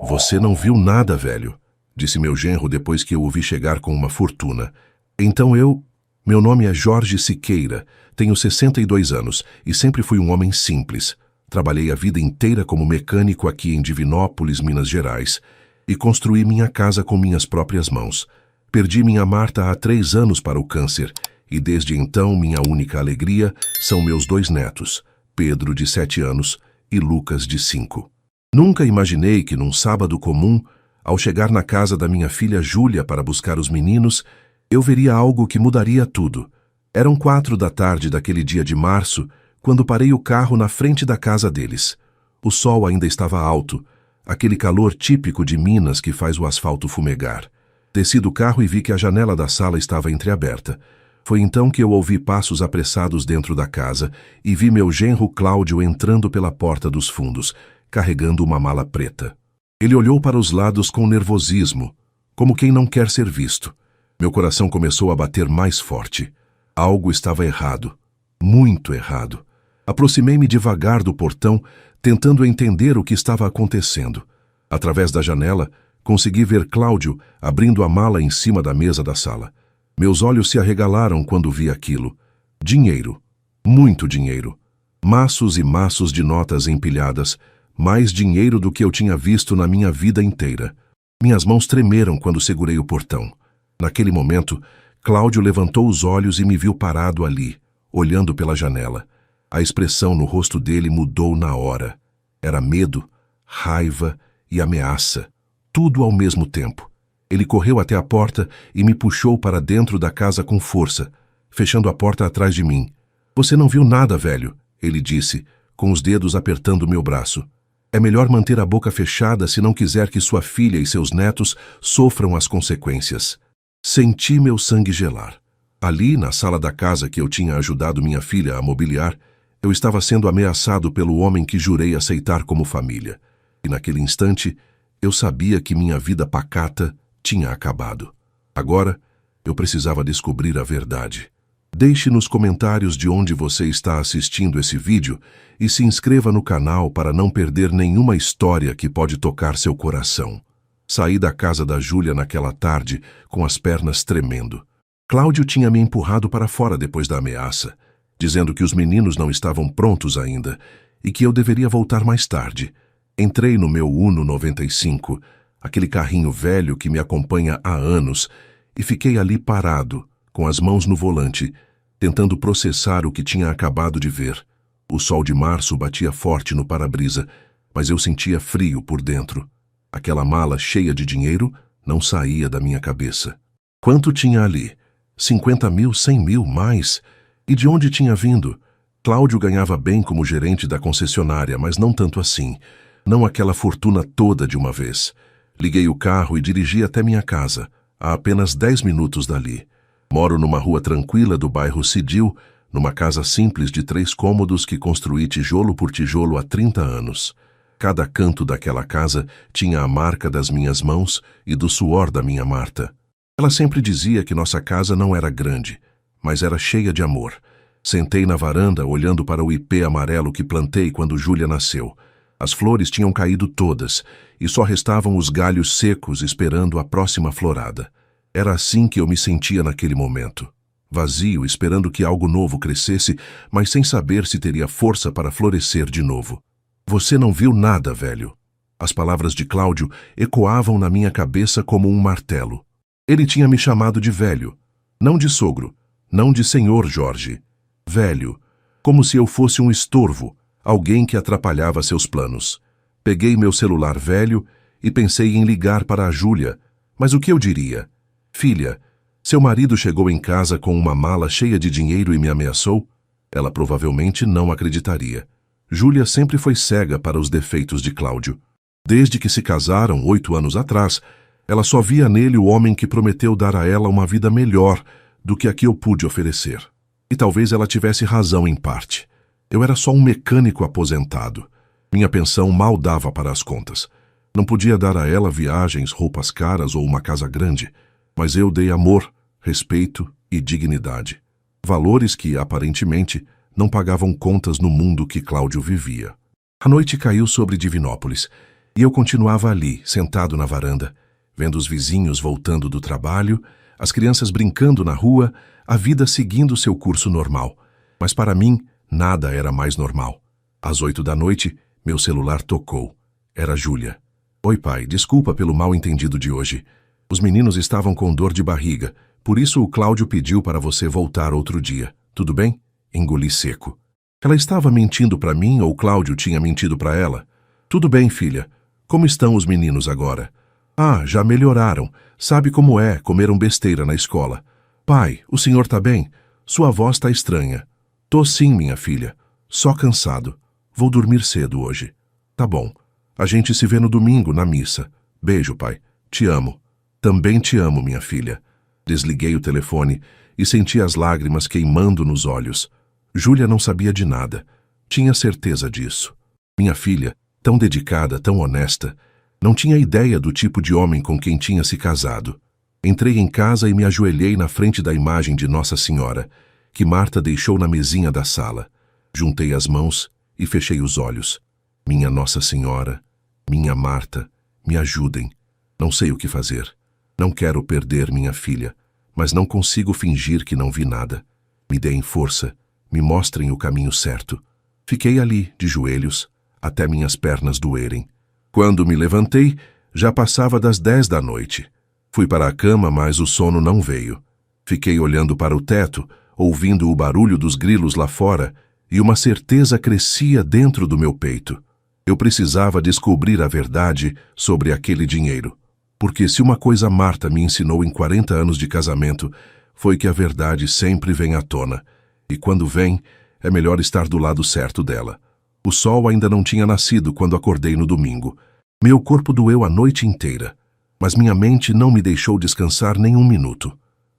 Você não viu nada, velho, disse meu genro depois que eu o vi chegar com uma fortuna. Então Meu nome é Jorge Siqueira, tenho 62 anos e sempre fui um homem simples. Trabalhei a vida inteira como mecânico aqui em Divinópolis, Minas Gerais, e construí minha casa com minhas próprias mãos. Perdi minha Marta há 3 anos para o câncer, e desde então minha única alegria são meus 2 netos, Pedro, de 7 anos, e Lucas, de 5. Nunca imaginei que num sábado comum, ao chegar na casa da minha filha Júlia para buscar os meninos, eu veria algo que mudaria tudo. Eram 4 da tarde daquele dia de março, quando parei o carro na frente da casa deles. O sol ainda estava alto, aquele calor típico de Minas que faz o asfalto fumegar. Desci do carro e vi que a janela da sala estava entreaberta. Foi então que eu ouvi passos apressados dentro da casa e vi meu genro Cláudio entrando pela porta dos fundos, carregando uma mala preta. Ele olhou para os lados com nervosismo, como quem não quer ser visto. Meu coração começou a bater mais forte. Algo estava errado, muito errado. Aproximei-me devagar do portão, tentando entender o que estava acontecendo. Através da janela, consegui ver Cláudio abrindo a mala em cima da mesa da sala. Meus olhos se arregalaram quando vi aquilo. Dinheiro. Muito dinheiro. Maços e maços de notas empilhadas. Mais dinheiro do que eu tinha visto na minha vida inteira. Minhas mãos tremeram quando segurei o portão. Naquele momento, Cláudio levantou os olhos e me viu parado ali, olhando pela janela. A expressão no rosto dele mudou na hora. Era medo, raiva e ameaça. Tudo ao mesmo tempo. Ele correu até a porta e me puxou para dentro da casa com força, fechando a porta atrás de mim. Você não viu nada, velho, ele disse, com os dedos apertando meu braço. É melhor manter a boca fechada se não quiser que sua filha e seus netos sofram as consequências. Senti meu sangue gelar. Ali, na sala da casa que eu tinha ajudado minha filha a mobiliar, eu estava sendo ameaçado pelo homem que jurei aceitar como família. E naquele instante, eu sabia que minha vida pacata tinha acabado. Agora, eu precisava descobrir a verdade. Deixe nos comentários de onde você está assistindo esse vídeo e se inscreva no canal para não perder nenhuma história que pode tocar seu coração. Saí da casa da Júlia naquela tarde com as pernas tremendo. Cláudio tinha me empurrado para fora depois da ameaça, dizendo que os meninos não estavam prontos ainda e que eu deveria voltar mais tarde. Entrei no meu Uno 95, aquele carrinho velho que me acompanha há anos, e fiquei ali parado, com as mãos no volante, tentando processar o que tinha acabado de ver. O sol de março batia forte no para-brisa, mas eu sentia frio por dentro. Aquela mala cheia de dinheiro não saía da minha cabeça. Quanto tinha ali? 50 mil, 100 mil, mais? E de onde tinha vindo? Cláudio ganhava bem como gerente da concessionária, mas não tanto assim. Não aquela fortuna toda de uma vez. Liguei o carro e dirigi até minha casa, a apenas 10 minutos dali. Moro numa rua tranquila do bairro Cidil, numa casa simples de 3 cômodos que construí tijolo por tijolo há 30 anos. Cada canto daquela casa tinha a marca das minhas mãos e do suor da minha Marta. Ela sempre dizia que nossa casa não era grande, mas era cheia de amor. Sentei na varanda olhando para o ipê amarelo que plantei quando Júlia nasceu. As flores tinham caído todas e só restavam os galhos secos esperando a próxima florada. Era assim que eu me sentia naquele momento. Vazio, esperando que algo novo crescesse, mas sem saber se teria força para florescer de novo. Você não viu nada, velho. As palavras de Cláudio ecoavam na minha cabeça como um martelo. Ele tinha me chamado de velho, não de sogro, não de senhor Jorge. Velho, como se eu fosse um estorvo, alguém que atrapalhava seus planos. Peguei meu celular velho e pensei em ligar para a Júlia, mas o que eu diria? Filha, seu marido chegou em casa com uma mala cheia de dinheiro e me ameaçou? Ela provavelmente não acreditaria. Júlia sempre foi cega para os defeitos de Cláudio. Desde que se casaram 8 anos atrás, ela só via nele o homem que prometeu dar a ela uma vida melhor do que a que eu pude oferecer. E talvez ela tivesse razão em parte. Eu era só um mecânico aposentado. Minha pensão mal dava para as contas. Não podia dar a ela viagens, roupas caras ou uma casa grande, mas eu dei amor, respeito e dignidade. Valores que, aparentemente, não pagavam contas no mundo que Cláudio vivia. A noite caiu sobre Divinópolis, E eu continuava ali, sentado na varanda, vendo os vizinhos voltando do trabalho, as crianças brincando na rua, a vida seguindo seu curso normal. Mas para mim, nada era mais normal. Às 8 da noite, meu celular tocou. Era Júlia. Oi, pai, desculpa pelo mal-entendido de hoje. Os meninos estavam com dor de barriga, por isso o Cláudio pediu para você voltar outro dia. Tudo bem? Engoli seco. Ela estava mentindo para mim ou Cláudio tinha mentido para ela? Tudo bem, filha. Como estão os meninos agora? Ah, já melhoraram. Sabe como é, comeram besteira na escola. Pai, o senhor tá bem? Sua voz tá estranha. Tô sim, minha filha. Só cansado. Vou dormir cedo hoje. Tá bom. A gente se vê no domingo, na missa. Beijo, pai. Te amo. Também te amo, minha filha. Desliguei o telefone e senti as lágrimas queimando nos olhos. Júlia não sabia de nada. Tinha certeza disso. Minha filha, tão dedicada, tão honesta, não tinha ideia do tipo de homem com quem tinha se casado. Entrei em casa e me ajoelhei na frente da imagem de Nossa Senhora, que Marta deixou na mesinha da sala. Juntei as mãos e fechei os olhos. Minha Nossa Senhora, minha Marta, me ajudem. Não sei o que fazer. Não quero perder minha filha, mas não consigo fingir que não vi nada. Me deem força, me mostrem o caminho certo. Fiquei ali, de joelhos, até minhas pernas doerem. Quando me levantei, já passava das 10 da noite. Fui para a cama, mas o sono não veio. Fiquei olhando para o teto, ouvindo o barulho dos grilos lá fora, e uma certeza crescia dentro do meu peito. Eu precisava descobrir a verdade sobre aquele dinheiro. Porque se uma coisa Marta me ensinou em 40 anos de casamento, foi que a verdade sempre vem à tona. E quando vem, é melhor estar do lado certo dela. O sol ainda não tinha nascido quando acordei no domingo. Meu corpo doeu a noite inteira, mas minha mente não me deixou descansar nem um minuto.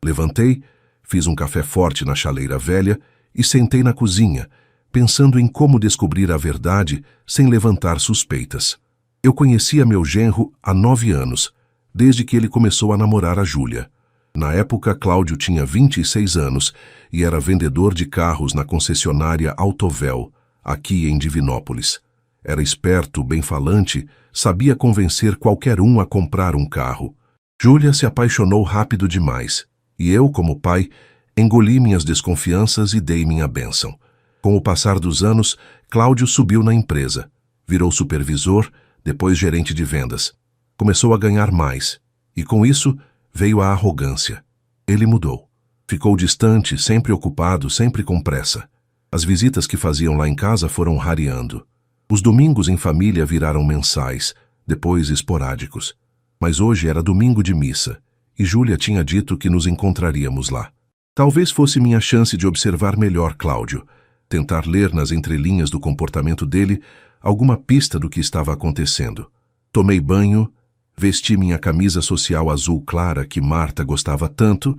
Levantei, fiz um café forte na chaleira velha e sentei na cozinha, pensando em como descobrir a verdade sem levantar suspeitas. Eu conhecia meu genro há 9 anos, desde que ele começou a namorar a Júlia. Na época, Cláudio tinha 26 anos e era vendedor de carros na concessionária Autovel, aqui em Divinópolis. Era esperto, bem-falante, sabia convencer qualquer um a comprar um carro. Júlia se apaixonou rápido demais, e eu, como pai, engoli minhas desconfianças e dei minha bênção. Com o passar dos anos, Cláudio subiu na empresa. Virou supervisor, depois gerente de vendas. Começou a ganhar mais, e com isso veio a arrogância. Ele mudou. Ficou distante, sempre ocupado, sempre com pressa. As visitas que faziam lá em casa foram rareando. Os domingos em família viraram mensais, depois esporádicos. Mas hoje era domingo de missa, e Júlia tinha dito que nos encontraríamos lá. Talvez fosse minha chance de observar melhor Cláudio, tentar ler nas entrelinhas do comportamento dele alguma pista do que estava acontecendo. Tomei banho, vesti minha camisa social azul clara que Marta gostava tanto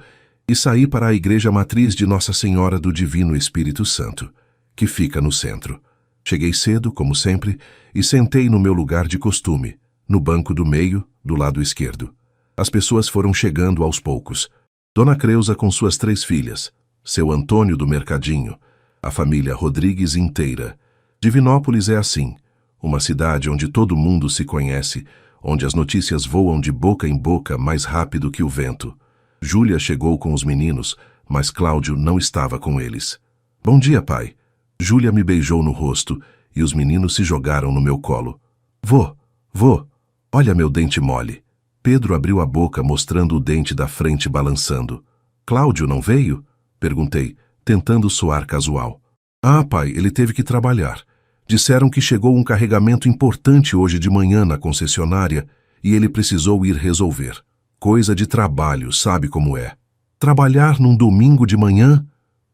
e saí para a igreja matriz de Nossa Senhora do Divino Espírito Santo, que fica no centro. Cheguei cedo, como sempre, e sentei no meu lugar de costume, no banco do meio, do lado esquerdo. As pessoas foram chegando aos poucos. Dona Creuza com suas 3 filhas, seu Antônio do Mercadinho, a família Rodrigues inteira. Divinópolis é assim, uma cidade onde todo mundo se conhece, onde as notícias voam de boca em boca mais rápido que o vento. Júlia chegou com os meninos, mas Cláudio não estava com eles. Bom dia, pai. Júlia me beijou no rosto e os meninos se jogaram no meu colo. Vô, olha meu dente mole. Pedro abriu a boca mostrando o dente da frente balançando. Cláudio não veio? Perguntei, tentando soar casual. Ah, pai, ele teve que trabalhar. Disseram que chegou um carregamento importante hoje de manhã na concessionária e ele precisou ir resolver. Coisa de trabalho, sabe como é. Trabalhar num domingo de manhã?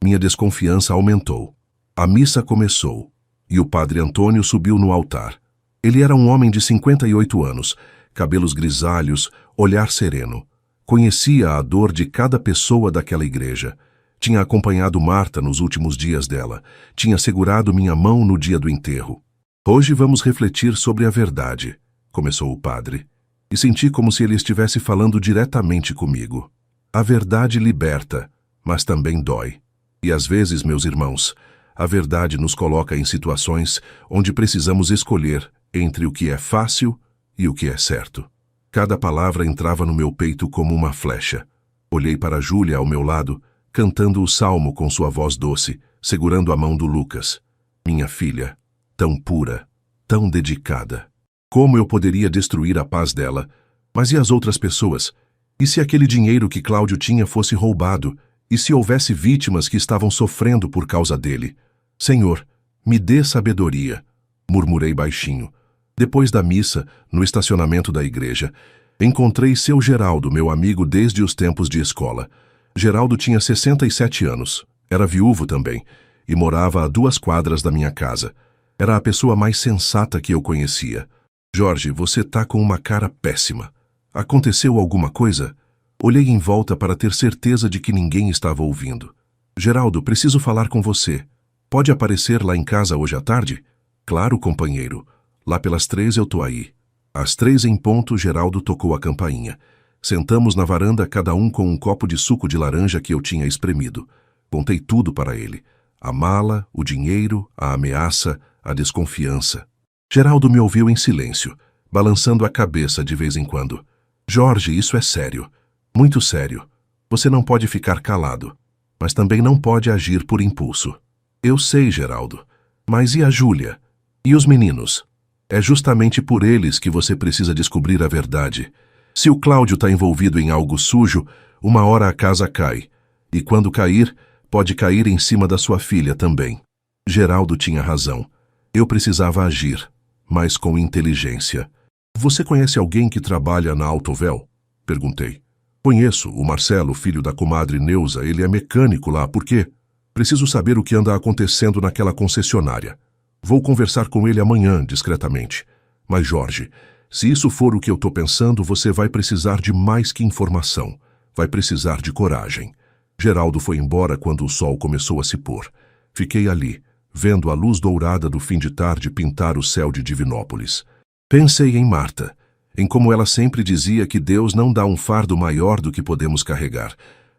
Minha desconfiança aumentou. A missa começou e o padre Antônio subiu no altar. Ele era um homem de 58 anos, cabelos grisalhos, olhar sereno. Conhecia a dor de cada pessoa daquela igreja. Tinha acompanhado Marta nos últimos dias dela. Tinha segurado minha mão no dia do enterro. Hoje vamos refletir sobre a verdade, começou o padre. E senti como se ele estivesse falando diretamente comigo. A verdade liberta, mas também dói. E às vezes, meus irmãos, a verdade nos coloca em situações onde precisamos escolher entre o que é fácil e o que é certo. Cada palavra entrava no meu peito como uma flecha. Olhei para Júlia ao meu lado, cantando o salmo com sua voz doce, segurando a mão do Lucas. Minha filha, tão pura, tão dedicada. Como eu poderia destruir a paz dela? Mas e as outras pessoas? E se aquele dinheiro que Cláudio tinha fosse roubado? E se houvesse vítimas que estavam sofrendo por causa dele? Senhor, me dê sabedoria, murmurei baixinho. Depois da missa, no estacionamento da igreja, encontrei seu Geraldo, meu amigo desde os tempos de escola. Geraldo tinha 67 anos, era viúvo também, e morava a 2 quadras da minha casa. Era a pessoa mais sensata que eu conhecia. Jorge, você tá com uma cara péssima. Aconteceu alguma coisa? Olhei em volta para ter certeza de que ninguém estava ouvindo. Geraldo, preciso falar com você. Pode aparecer lá em casa hoje à tarde? Claro, companheiro. Lá pelas 3 eu tô aí. Às 3 em ponto, Geraldo tocou a campainha. Sentamos na varanda, cada um com um copo de suco de laranja que eu tinha espremido. Contei tudo para ele. A mala, o dinheiro, a ameaça, a desconfiança. Geraldo me ouviu em silêncio, balançando a cabeça de vez em quando. Jorge, isso é sério. Muito sério. Você não pode ficar calado, mas também não pode agir por impulso. Eu sei, Geraldo. Mas e a Júlia? E os meninos? É justamente por eles que você precisa descobrir a verdade. Se o Cláudio está envolvido em algo sujo, uma hora a casa cai. E quando cair, pode cair em cima da sua filha também. Geraldo tinha razão. Eu precisava agir, mas com inteligência. Você conhece alguém que trabalha na Autovel? Perguntei. Conheço, o Marcelo, filho da comadre Neuza. Ele é mecânico lá. Por quê? Preciso saber o que anda acontecendo naquela concessionária. Vou conversar com ele amanhã, discretamente. Mas, Jorge, se isso for o que eu estou pensando, você vai precisar de mais que informação. Vai precisar de coragem. Geraldo foi embora quando o sol começou a se pôr. Fiquei ali, vendo a luz dourada do fim de tarde pintar o céu de Divinópolis. Pensei em Marta, em como ela sempre dizia que Deus não dá um fardo maior do que podemos carregar.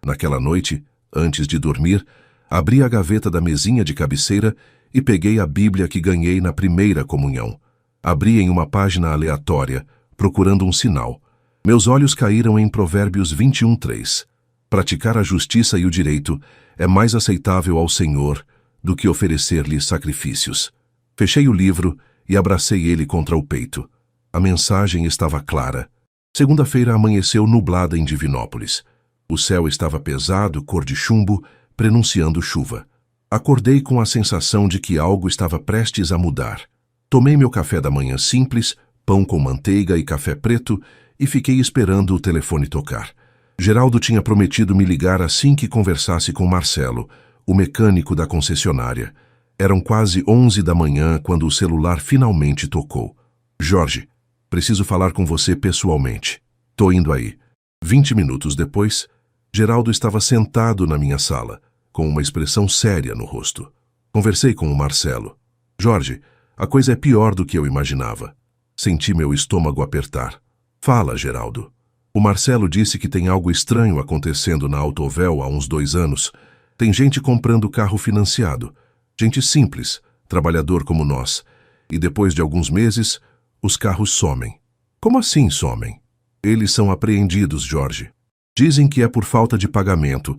Naquela noite, antes de dormir, abri a gaveta da mesinha de cabeceira e peguei a Bíblia que ganhei na primeira comunhão. Abri em uma página aleatória, procurando um sinal. Meus olhos caíram em Provérbios 21:3. Praticar a justiça e o direito é mais aceitável ao Senhor do que oferecer-lhe sacrifícios. Fechei o livro e abracei ele contra o peito. A mensagem estava clara. Segunda-feira amanheceu nublada em Divinópolis. O céu estava pesado, cor de chumbo, prenunciando chuva. Acordei com a sensação de que algo estava prestes a mudar. Tomei meu café da manhã simples, pão com manteiga e café preto, e fiquei esperando o telefone tocar. Geraldo tinha prometido me ligar assim que conversasse com Marcelo, o mecânico da concessionária. Eram quase 11 da manhã quando o celular finalmente tocou. Jorge, preciso falar com você pessoalmente. Tô indo aí. 20 minutos depois, Geraldo estava sentado na minha sala, com uma expressão séria no rosto. Conversei com o Marcelo. Jorge, a coisa é pior do que eu imaginava. Senti meu estômago apertar. Fala, Geraldo. O Marcelo disse que tem algo estranho acontecendo na Autovel há uns 2 anos. Tem gente comprando carro financiado. Gente simples, trabalhador como nós. E depois de alguns meses, os carros somem. Como assim somem? Eles são apreendidos, Jorge. Dizem que é por falta de pagamento,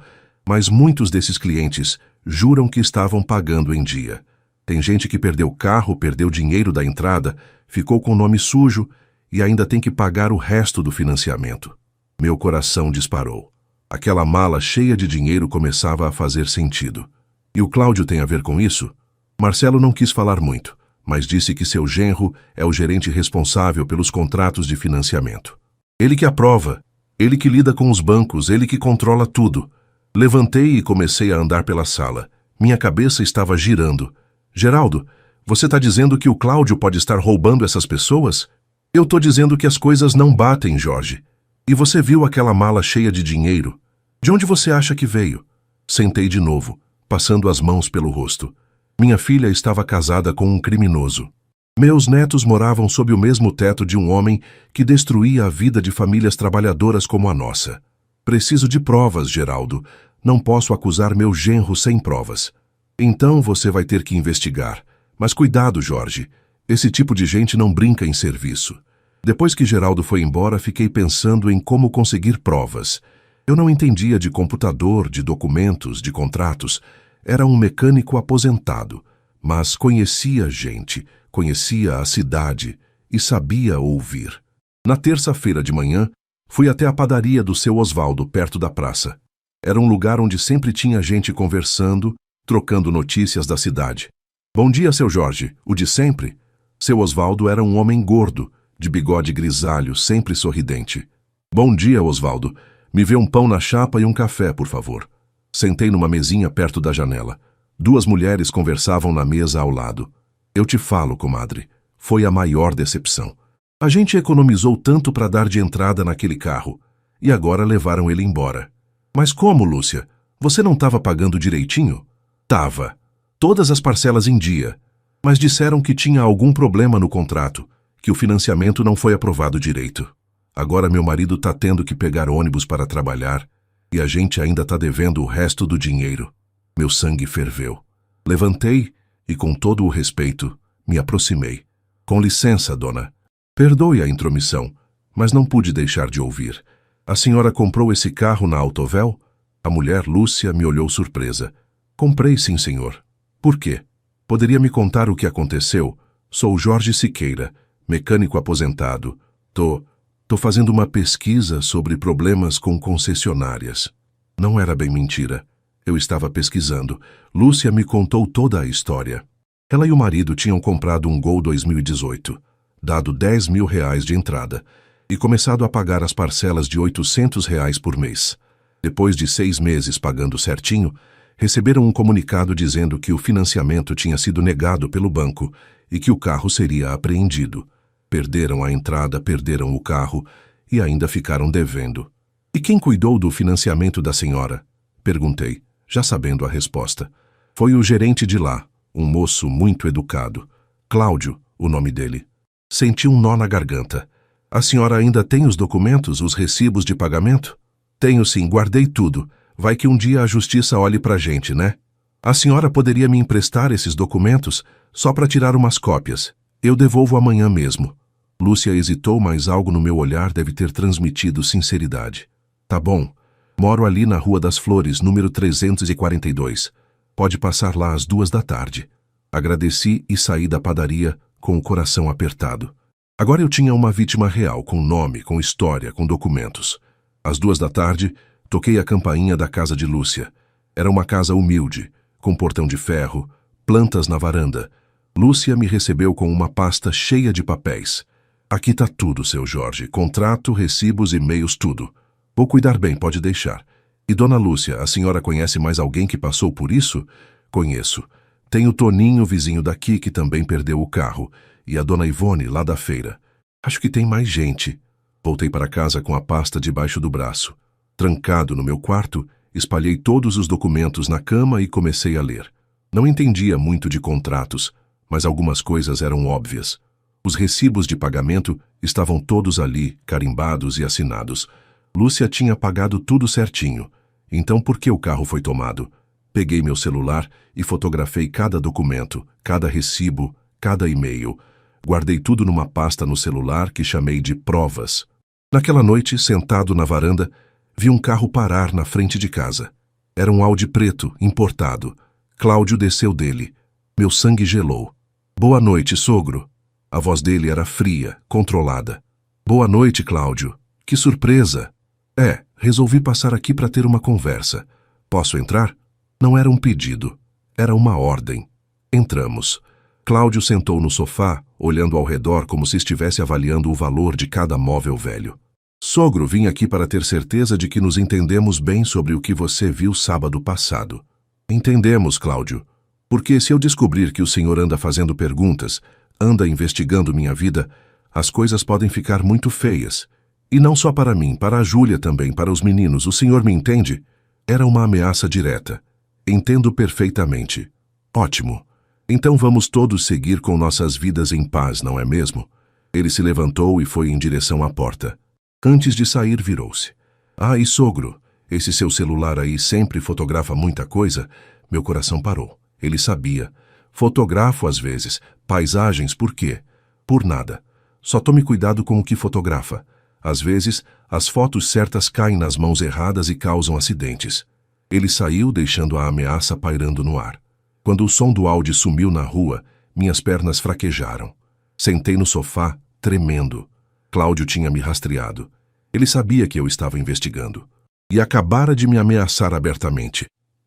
mas muitos desses clientes juram que estavam pagando em dia. Tem gente que perdeu carro, perdeu dinheiro da entrada, ficou com o nome sujo e ainda tem que pagar o resto do financiamento. Meu coração disparou. Aquela mala cheia de dinheiro começava a fazer sentido. E o Cláudio tem a ver com isso? Marcelo não quis falar muito, mas disse que seu genro é o gerente responsável pelos contratos de financiamento. Ele que aprova, ele que lida com os bancos, ele que controla tudo. Levantei e comecei a andar pela sala. Minha cabeça estava girando. Geraldo, você está dizendo que o Cláudio pode estar roubando essas pessoas? Eu estou dizendo que as coisas não batem, Jorge. E você viu aquela mala cheia de dinheiro? De onde você acha que veio? Sentei de novo, passando as mãos pelo rosto. Minha filha estava casada com um criminoso. Meus netos moravam sob o mesmo teto de um homem que destruía a vida de famílias trabalhadoras como a nossa. Preciso de provas, Geraldo. Não posso acusar meu genro sem provas. Então você vai ter que investigar. Mas cuidado, Jorge. Esse tipo de gente não brinca em serviço. Depois que Geraldo foi embora, fiquei pensando em como conseguir provas. Eu não entendia de computador, de documentos, de contratos. Era um mecânico aposentado, mas conhecia gente, conhecia a cidade e sabia ouvir. Na terça-feira de manhã, fui até a padaria do seu Osvaldo, perto da praça. Era um lugar onde sempre tinha gente conversando, trocando notícias da cidade. Bom dia, seu Jorge, o de sempre? Seu Osvaldo era um homem gordo, de bigode grisalho, sempre sorridente. Bom dia, Osvaldo. Me vê um pão na chapa e um café, por favor. Sentei numa mesinha perto da janela. Duas mulheres conversavam na mesa ao lado. Eu te falo, comadre, foi a maior decepção. A gente economizou tanto para dar de entrada naquele carro, e agora levaram ele embora. Mas como, Lúcia? Você não estava pagando direitinho? Tava. Todas as parcelas em dia. Mas disseram que tinha algum problema no contrato, que o financiamento não foi aprovado direito. Agora meu marido tá tendo que pegar ônibus para trabalhar e a gente ainda tá devendo o resto do dinheiro. Meu sangue ferveu. Levantei e, com todo o respeito, me aproximei. Com licença, dona. Perdoe a intromissão, mas não pude deixar de ouvir. A senhora comprou esse carro na Autovel? A mulher Lúcia me olhou surpresa. Comprei, sim, senhor. Por quê? Poderia me contar o que aconteceu? Sou Jorge Siqueira, mecânico aposentado. Tô fazendo uma pesquisa sobre problemas com concessionárias. Não era bem mentira. Eu estava pesquisando. Lúcia me contou toda a história. Ela e o marido tinham comprado um Gol 2018, dado R$10 mil de entrada, e começado a pagar as parcelas de R$800 por mês. Depois de 6 meses pagando certinho, receberam um comunicado dizendo que o financiamento tinha sido negado pelo banco e que o carro seria apreendido. Perderam a entrada, perderam o carro e ainda ficaram devendo. E quem cuidou do financiamento da senhora? Perguntei, já sabendo a resposta. Foi o gerente de lá, um moço muito educado. Cláudio, o nome dele. Senti um nó na garganta. A senhora ainda tem os documentos, os recibos de pagamento? Tenho sim, guardei tudo. Vai que um dia a justiça olhe pra gente, né? A senhora poderia me emprestar esses documentos só para tirar umas cópias. Eu devolvo amanhã mesmo. Lúcia hesitou, mas algo no meu olhar deve ter transmitido sinceridade. Tá bom. Moro ali na Rua das Flores, número 342. Pode passar lá às 14h. Agradeci e saí da padaria com o coração apertado. Agora eu tinha uma vítima real, com nome, com história, com documentos. Às 14h, toquei a campainha da casa de Lúcia. Era uma casa humilde, com portão de ferro, plantas na varanda. Lúcia me recebeu com uma pasta cheia de papéis. Aqui tá tudo, seu Jorge. Contrato, recibos, e-mails, tudo. Vou cuidar bem, pode deixar. E dona Lúcia, a senhora conhece mais alguém que passou por isso? Conheço. Tem o Toninho, vizinho daqui, que também perdeu o carro. E a dona Ivone, lá da feira. Acho que tem mais gente. Voltei para casa com a pasta debaixo do braço. Trancado no meu quarto, espalhei todos os documentos na cama e comecei a ler. Não entendia muito de contratos, mas algumas coisas eram óbvias. Os recibos de pagamento estavam todos ali, carimbados e assinados. Lúcia tinha pagado tudo certinho. Então por que o carro foi tomado? Peguei meu celular e fotografei cada documento, cada recibo, cada e-mail. Guardei tudo numa pasta no celular que chamei de provas. Naquela noite, sentado na varanda, vi um carro parar na frente de casa. Era um Audi preto, importado. Cláudio desceu dele. Meu sangue gelou. Boa noite, sogro. A voz dele era fria, controlada. Boa noite, Cláudio. Que surpresa. Resolvi passar aqui para ter uma conversa. Posso entrar? Não era um pedido. Era uma ordem. Entramos. Cláudio sentou no sofá, olhando ao redor como se estivesse avaliando o valor de cada móvel velho. Sogro, vim aqui para ter certeza de que nos entendemos bem sobre o que você viu sábado passado. Entendemos, Cláudio. Porque se eu descobrir que o senhor anda fazendo perguntas, anda investigando minha vida, as coisas podem ficar muito feias. E não só para mim, para a Júlia também, para os meninos. O senhor me entende? Era uma ameaça direta. Entendo perfeitamente. Ótimo. Então vamos todos seguir com nossas vidas em paz, não é mesmo? Ele se levantou e foi em direção à porta. Antes de sair, virou-se. E sogro, esse seu celular aí sempre fotografa muita coisa? Meu coração parou. Ele sabia. Fotografo às vezes. Paisagens, por quê? Por nada. Só tome cuidado com o que fotografa. Às vezes, as fotos certas caem nas mãos erradas e causam acidentes. Ele saiu, deixando a ameaça pairando no ar. Quando o som do Audi sumiu na rua, minhas pernas fraquejaram. Sentei no sofá, tremendo. Cláudio tinha me rastreado. Ele sabia que eu estava investigando. E acabara de me ameaçar abertamente.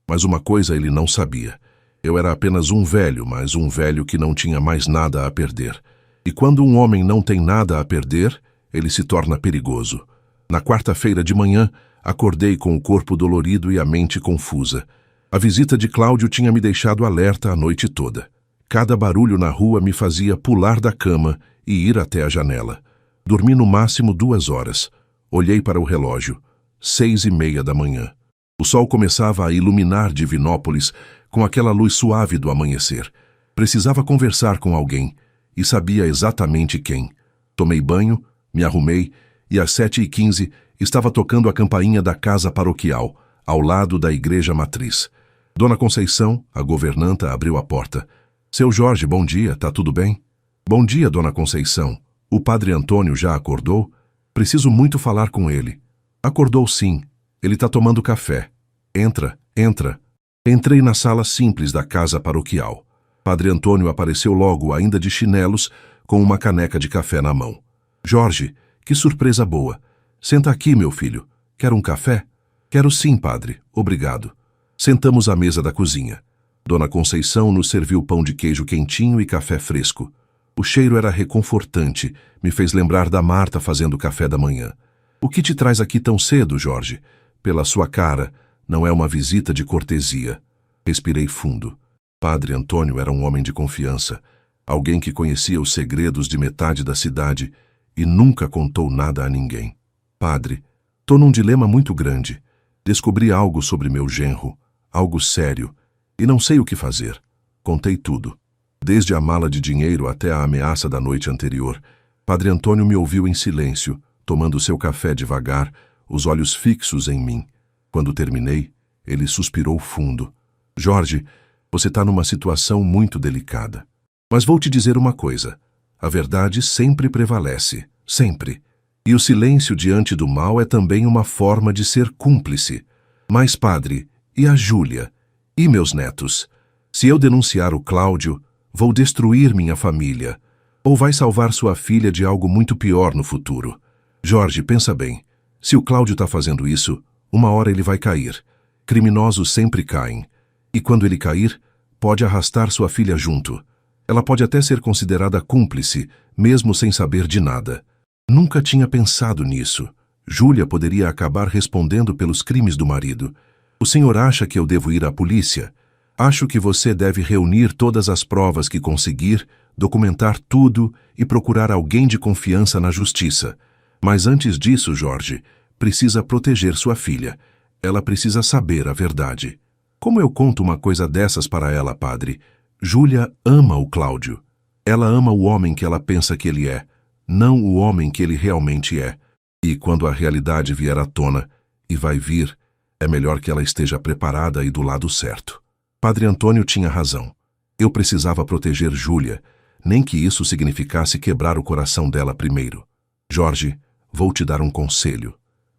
Mas uma coisa ele não sabia. Eu era apenas um velho, mas um velho que não tinha mais nada a perder. E quando um homem não tem nada a perder, ele se torna perigoso. Na quarta-feira de manhã, acordei com o corpo dolorido e a mente confusa. A visita de Cláudio tinha me deixado alerta a noite toda. Cada barulho na rua me fazia pular da cama e ir até a janela. Dormi no máximo 2 horas. Olhei para o relógio. 6h30 da manhã. O sol começava a iluminar Divinópolis com aquela luz suave do amanhecer. Precisava conversar com alguém e sabia exatamente quem. Tomei banho, me arrumei e às 7h15 estava tocando a campainha da casa paroquial, ao lado da igreja matriz. Dona Conceição, a governanta, abriu a porta. Seu Jorge, bom dia, tá tudo bem? Bom dia, Dona Conceição. O padre Antônio já acordou? Preciso muito falar com ele. Acordou sim. Ele tá tomando café. Entra, entra. Entrei na sala simples da casa paroquial. Padre Antônio apareceu logo, ainda de chinelos, com uma caneca de café na mão. Jorge, que surpresa boa. Senta aqui, meu filho. Quer um café? Quero sim, padre. Obrigado. Sentamos à mesa da cozinha. Dona Conceição nos serviu pão de queijo quentinho e café fresco. O cheiro era reconfortante, me fez lembrar da Marta fazendo café da manhã. O que te traz aqui tão cedo, Jorge? Pela sua cara, não é uma visita de cortesia. Respirei fundo. Padre Antônio era um homem de confiança, alguém que conhecia os segredos de metade da cidade e nunca contou nada a ninguém. Padre, tô num dilema muito grande. Descobri algo sobre meu genro, algo sério, e não sei o que fazer. Contei tudo. Desde a mala de dinheiro até a ameaça da noite anterior. Padre Antônio me ouviu em silêncio, tomando seu café devagar, os olhos fixos em mim. Quando terminei, ele suspirou fundo. Jorge, você está numa situação muito delicada. Mas vou te dizer uma coisa. A verdade sempre prevalece, sempre. E o silêncio diante do mal é também uma forma de ser cúmplice. Mas, padre, e a Júlia? E meus netos? Se eu denunciar o Cláudio, vou destruir minha família. Ou vai salvar sua filha de algo muito pior no futuro. Jorge, pensa bem. Se o Cláudio está fazendo isso, uma hora ele vai cair. Criminosos sempre caem. E quando ele cair, pode arrastar sua filha junto. Ela pode até ser considerada cúmplice, mesmo sem saber de nada. Nunca tinha pensado nisso. Júlia poderia acabar respondendo pelos crimes do marido. O senhor acha que eu devo ir à polícia? Acho que você deve reunir todas as provas que conseguir, documentar tudo e procurar alguém de confiança na justiça. Mas antes disso, Jorge, precisa proteger sua filha. Ela precisa saber a verdade. Como eu conto uma coisa dessas para ela, padre? Júlia ama o Cláudio. Ela ama o homem que ela pensa que ele é, não o homem que ele realmente é. E quando a realidade vier à tona, e vai vir, é melhor que ela esteja preparada e do lado certo. Padre Antônio tinha razão. Eu precisava proteger Júlia, nem que isso significasse quebrar o coração dela primeiro. Jorge, vou te dar um conselho.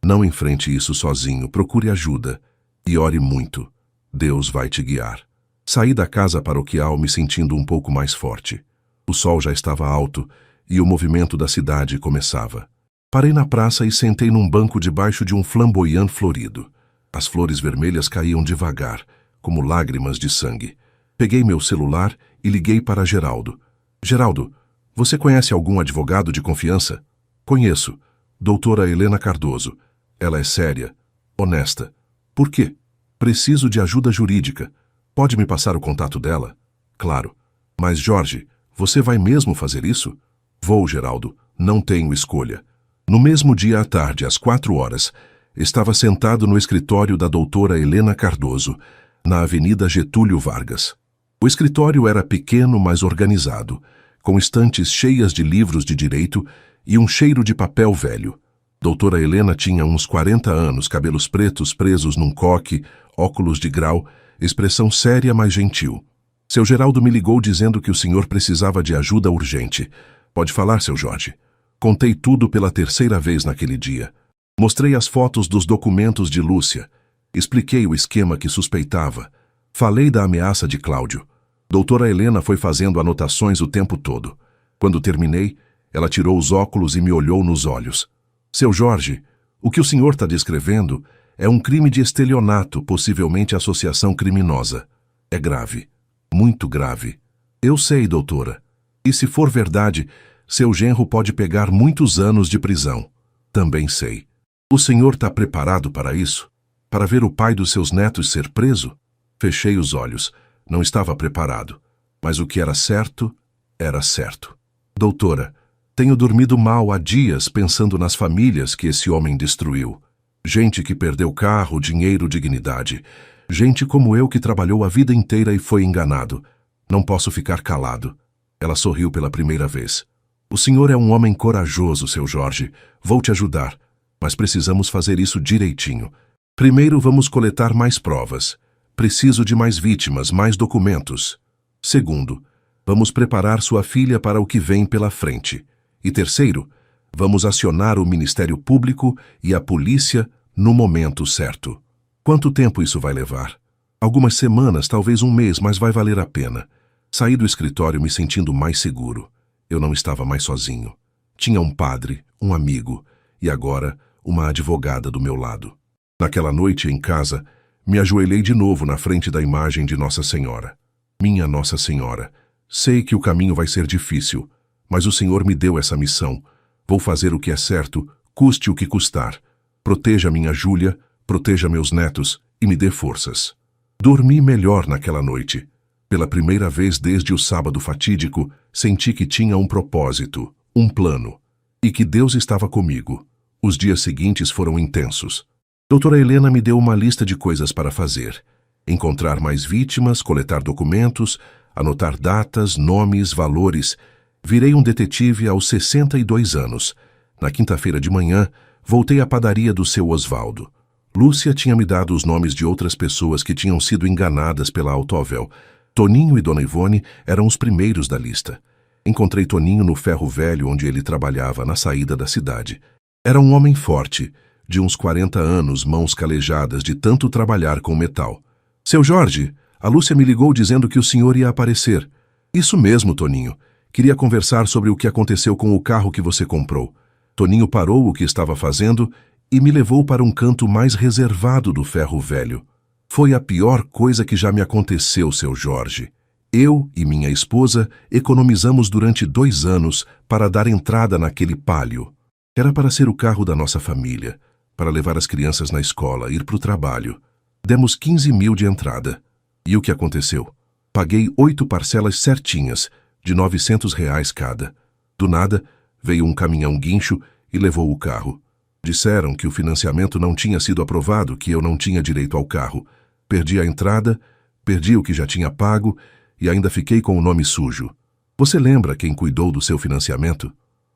Não enfrente isso sozinho, procure ajuda e ore muito. Deus vai te guiar. Saí da casa paroquial me sentindo um pouco mais forte. O sol já estava alto e o movimento da cidade começava. Parei na praça e sentei num banco debaixo de um flamboyant florido. As flores vermelhas caíam devagar, como lágrimas de sangue. Peguei meu celular e liguei para Geraldo. Geraldo, você conhece algum advogado de confiança? Conheço. Doutora Helena Cardoso. Ela é séria, honesta. Por quê? Preciso de ajuda jurídica. Pode me passar o contato dela? Claro. Mas, Jorge, você vai mesmo fazer isso? Vou, Geraldo. Não tenho escolha. No mesmo dia à tarde, às 4 horas, estava sentado no escritório da doutora Helena Cardoso, na Avenida Getúlio Vargas. O escritório era pequeno, mas organizado, com estantes cheias de livros de direito e um cheiro de papel velho. Doutora Helena tinha uns 40 anos, cabelos pretos presos num coque, óculos de grau, expressão séria, mas gentil. Seu Geraldo me ligou dizendo que o senhor precisava de ajuda urgente. Pode falar, seu Jorge. Contei tudo pela terceira vez naquele dia. Mostrei as fotos dos documentos de Lúcia. Expliquei o esquema que suspeitava. Falei da ameaça de Cláudio. Doutora Helena foi fazendo anotações o tempo todo. Quando terminei, ela tirou os óculos e me olhou nos olhos. Seu Jorge, o que o senhor está descrevendo é um crime de estelionato, possivelmente associação criminosa. É grave. Muito grave. Eu sei, doutora. E se for verdade, seu genro pode pegar muitos anos de prisão. Também sei. O senhor está preparado para isso? Para ver o pai dos seus netos ser preso? Fechei os olhos. Não estava preparado. Mas o que era certo, era certo. Doutora, tenho dormido mal há dias pensando nas famílias que esse homem destruiu. Gente que perdeu carro, dinheiro, dignidade. Gente como eu que trabalhou a vida inteira e foi enganado. Não posso ficar calado. Ela sorriu pela primeira vez. O senhor é um homem corajoso, seu Jorge. Vou te ajudar. Mas precisamos fazer isso direitinho. Primeiro, vamos coletar mais provas. Preciso de mais vítimas, mais documentos. Segundo, vamos preparar sua filha para o que vem pela frente. E terceiro, vamos acionar o Ministério Público e a polícia no momento certo. Quanto tempo isso vai levar? Algumas semanas, talvez um mês, mas vai valer a pena. Saí do escritório me sentindo mais seguro. Eu não estava mais sozinho. Tinha um padre, um amigo, e agora uma advogada do meu lado. Naquela noite, em casa, me ajoelhei de novo na frente da imagem de Nossa Senhora. Minha Nossa Senhora, sei que o caminho vai ser difícil, mas o Senhor me deu essa missão. Vou fazer o que é certo, custe o que custar. Proteja minha Júlia, proteja meus netos e me dê forças. Dormi melhor naquela noite. Pela primeira vez desde o sábado fatídico, senti que tinha um propósito, um plano, e que Deus estava comigo. Os dias seguintes foram intensos. Doutora Helena me deu uma lista de coisas para fazer. Encontrar mais vítimas, coletar documentos, anotar datas, nomes, valores. Virei um detetive aos 62 anos. Na quinta-feira de manhã, voltei à padaria do seu Osvaldo. Lúcia tinha me dado os nomes de outras pessoas que tinham sido enganadas pela Autovel. Toninho e Dona Ivone eram os primeiros da lista. Encontrei Toninho no ferro velho onde ele trabalhava, na saída da cidade. Era um homem forte, de uns 40 anos, mãos calejadas de tanto trabalhar com metal. Seu Jorge, a Lúcia me ligou dizendo que o senhor ia aparecer. Isso mesmo, Toninho. Queria conversar sobre o que aconteceu com o carro que você comprou. Toninho parou o que estava fazendo e me levou para um canto mais reservado do ferro velho. Foi a pior coisa que já me aconteceu, seu Jorge. Eu e minha esposa economizamos durante 2 anos para dar entrada naquele Palio. Era para ser o carro da nossa família, para levar as crianças na escola, ir para o trabalho. Demos 15 mil de entrada. E o que aconteceu? Paguei 8 parcelas certinhas, de R$ 900 cada. Do nada, veio um caminhão guincho e levou o carro. Disseram que o financiamento não tinha sido aprovado, que eu não tinha direito ao carro. Perdi a entrada, perdi o que já tinha pago e ainda fiquei com o nome sujo. Você lembra quem cuidou do seu financiamento?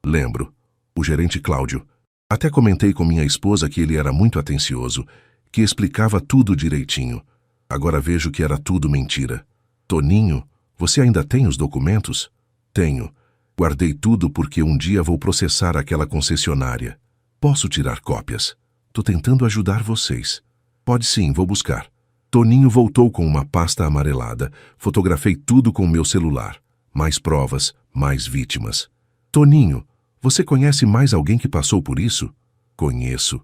Lembro. O gerente Cláudio. Até comentei com minha esposa que ele era muito atencioso, que explicava tudo direitinho. Agora vejo que era tudo mentira. Toninho, você ainda tem os documentos? Tenho. Guardei tudo porque um dia vou processar aquela concessionária. Posso tirar cópias? Tô tentando ajudar vocês. Pode sim, vou buscar. Toninho voltou com uma pasta amarelada. Fotografei tudo com meu celular. Mais provas, mais vítimas. Toninho, você conhece mais alguém que passou por isso? Conheço.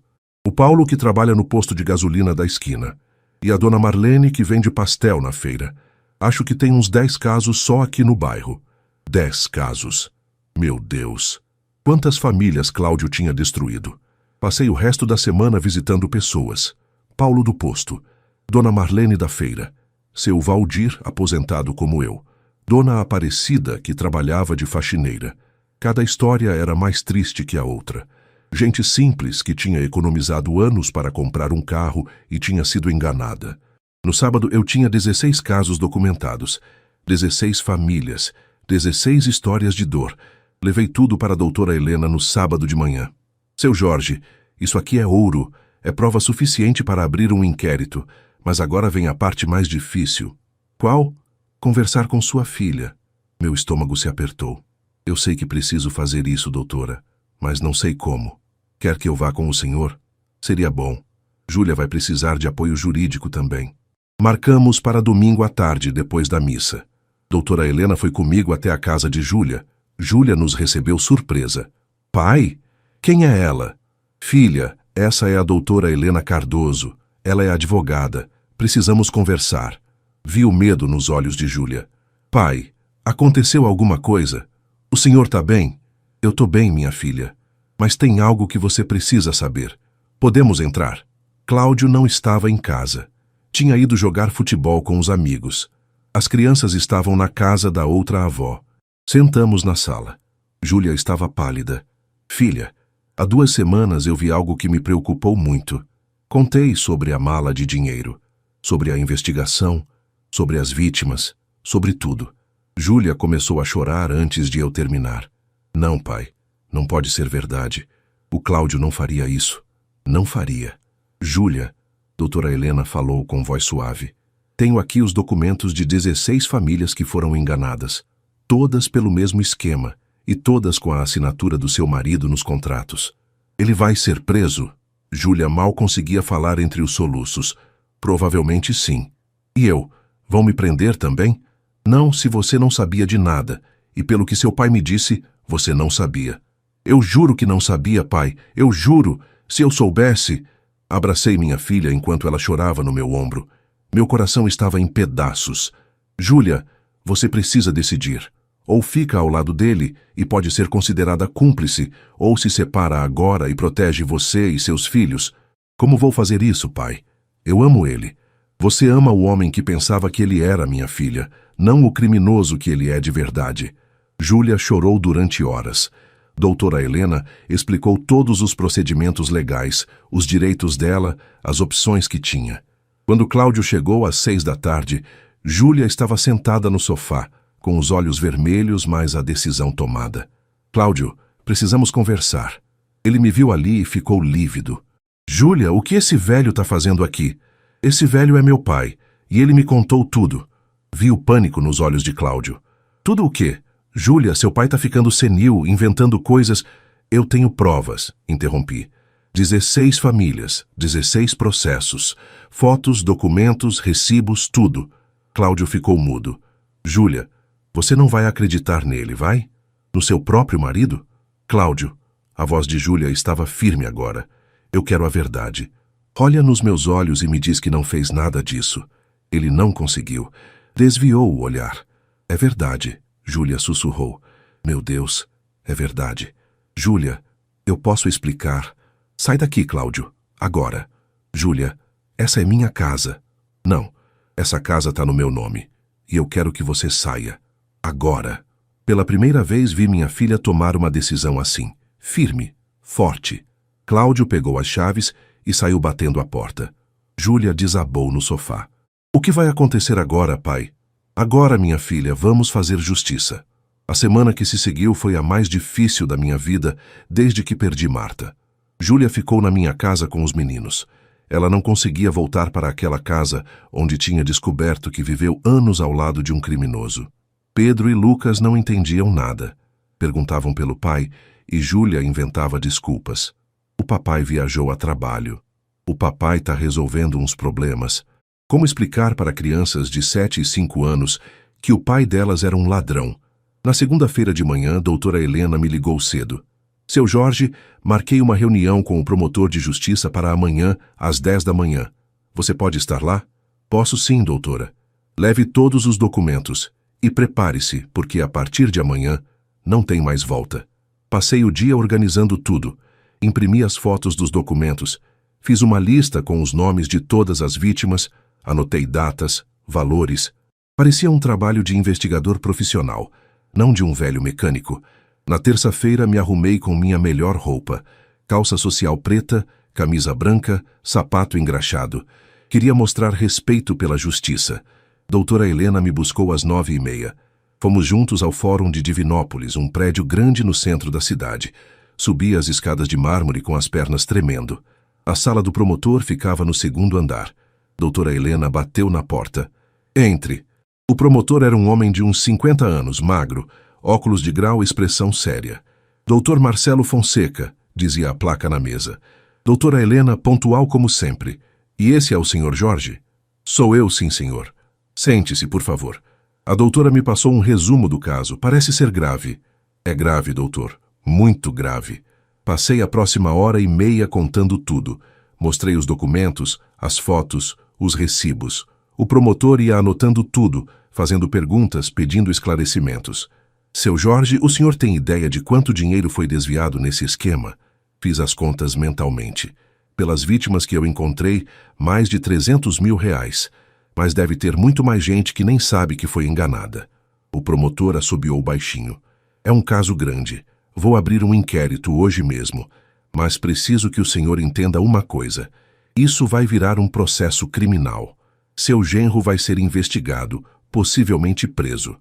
O Paulo, que trabalha no posto de gasolina da esquina. E a dona Marlene, que vende pastel na feira. Acho que tem uns 10 casos só aqui no bairro. 10 casos. Meu Deus. Quantas famílias Cláudio tinha destruído? Passei o resto da semana visitando pessoas. Paulo do posto. Dona Marlene da feira. Seu Valdir, aposentado como eu. Dona Aparecida, que trabalhava de faxineira. Cada história era mais triste que a outra. Gente simples que tinha economizado anos para comprar um carro e tinha sido enganada. No sábado eu tinha 16 casos documentados, 16 famílias, 16 histórias de dor. Levei tudo para a doutora Helena no sábado de manhã. Seu Jorge, isso aqui é ouro, é prova suficiente para abrir um inquérito, mas agora vem a parte mais difícil. Qual? Conversar com sua filha. Meu estômago se apertou. Eu sei que preciso fazer isso, doutora. mas não sei como. Quer que eu vá com o senhor? Seria bom. Júlia vai precisar de apoio jurídico também. Marcamos para domingo à tarde, depois da missa. Doutora Helena foi comigo até a casa de Júlia. Júlia nos recebeu surpresa. Pai? Quem é ela? Filha, essa é a doutora Helena Cardoso. Ela é advogada. Precisamos conversar. Vi o medo nos olhos de Júlia. Pai, aconteceu alguma coisa? O senhor está bem? Eu estou bem, minha filha. Mas tem algo que você precisa saber. Podemos entrar? Cláudio não estava em casa. Tinha ido jogar futebol com os amigos. As crianças estavam na casa da outra avó. Sentamos na sala. Júlia estava pálida. Filha, há 2 semanas eu vi algo que me preocupou muito. Contei sobre a mala de dinheiro, sobre a investigação, sobre as vítimas, sobre tudo. Júlia começou a chorar antes de eu terminar. Não, pai, não pode ser verdade. O Cláudio não faria isso. Não faria. Júlia, doutora Helena falou com voz suave. Tenho aqui os documentos de 16 famílias que foram enganadas. Todas pelo mesmo esquema e todas com a assinatura do seu marido nos contratos. Ele vai ser preso? Júlia mal conseguia falar entre os soluços. Provavelmente sim. E eu? Vão me prender também? Não, se você não sabia de nada. E pelo que seu pai me disse, você não sabia. Eu juro que não sabia, pai. Eu juro. Se eu soubesse... Abracei minha filha enquanto ela chorava no meu ombro. Meu coração estava em pedaços. Júlia, você precisa decidir. Ou fica ao lado dele e pode ser considerada cúmplice, ou se separa agora e protege você e seus filhos. Como vou fazer isso, pai? Eu amo ele. Você ama o homem que pensava que ele era minha filha, não o criminoso que ele é de verdade. Júlia chorou durante horas. Doutora Helena explicou todos os procedimentos legais, os direitos dela, as opções que tinha. Quando Cláudio chegou às 6 da tarde, Júlia estava sentada no sofá, com os olhos vermelhos, mas a decisão tomada. Cláudio, precisamos conversar. Ele me viu ali e ficou lívido. Júlia, o que esse velho está fazendo aqui? Esse velho é meu pai, e ele me contou tudo. Vi o pânico nos olhos de Cláudio. Tudo o quê? Júlia, seu pai está ficando senil, inventando coisas... Eu tenho provas, interrompi. 16 famílias, 16 processos, fotos, documentos, recibos, tudo. Cláudio ficou mudo. Júlia, você não vai acreditar nele, vai? No seu próprio marido? Cláudio, a voz de Júlia estava firme agora. Eu quero a verdade. Olha nos meus olhos e me diz que não fez nada disso. Ele não conseguiu. Desviou o olhar. É verdade, Júlia sussurrou. Meu Deus, é verdade. Júlia, eu posso explicar. Sai daqui, Cláudio. Agora. Júlia, essa é minha casa. Não, essa casa está no meu nome. E eu quero que você saia. Agora. Pela primeira vez vi minha filha tomar uma decisão assim. Firme, forte. Cláudio pegou as chaves e saiu batendo a porta. Júlia desabou no sofá. O que vai acontecer agora, pai? Agora, minha filha, vamos fazer justiça. A semana que se seguiu foi a mais difícil da minha vida desde que perdi Marta. Júlia ficou na minha casa com os meninos. Ela não conseguia voltar para aquela casa onde tinha descoberto que viveu anos ao lado de um criminoso. Pedro e Lucas não entendiam nada. Perguntavam pelo pai e Júlia inventava desculpas. O papai viajou a trabalho. O papai está resolvendo uns problemas. Como explicar para crianças de 7 e 5 anos que o pai delas era um ladrão? Na segunda-feira de manhã, doutora Helena me ligou cedo. Seu Jorge, marquei uma reunião com o promotor de justiça para amanhã, às 10 da manhã. Você pode estar lá? Posso sim, doutora. Leve todos os documentos e prepare-se, porque a partir de amanhã não tem mais volta. Passei o dia organizando tudo. Imprimi as fotos dos documentos. Fiz uma lista com os nomes de todas as vítimas, anotei datas, valores. Parecia um trabalho de investigador profissional, não de um velho mecânico. Na terça-feira me arrumei com minha melhor roupa. Calça social preta, camisa branca, sapato engraxado. Queria mostrar respeito pela justiça. Doutora Helena me buscou às 9h30. Fomos juntos ao Fórum de Divinópolis, um prédio grande no centro da cidade. Subi as escadas de mármore com as pernas tremendo. A sala do promotor ficava no 2º andar. Doutora Helena bateu na porta. Entre. O promotor era um homem de uns 50 anos, magro, óculos de grau e expressão séria. Doutor Marcelo Fonseca, dizia a placa na mesa. Doutora Helena, pontual como sempre. E esse é o senhor Jorge? Sou eu, sim, senhor. Sente-se, por favor. A doutora me passou um resumo do caso. Parece ser grave. É grave, doutor. Muito grave. Passei a próxima hora e meia contando tudo. Mostrei os documentos, as fotos, os recibos. O promotor ia anotando tudo, fazendo perguntas, pedindo esclarecimentos. Seu Jorge, o senhor tem ideia de quanto dinheiro foi desviado nesse esquema? Fiz as contas mentalmente. Pelas vítimas que eu encontrei, mais de 300 mil reais. Mas deve ter muito mais gente que nem sabe que foi enganada. O promotor assobiou baixinho. É um caso grande. Vou abrir um inquérito hoje mesmo. Mas preciso que o senhor entenda uma coisa. Isso vai virar um processo criminal. Seu genro vai ser investigado, possivelmente preso.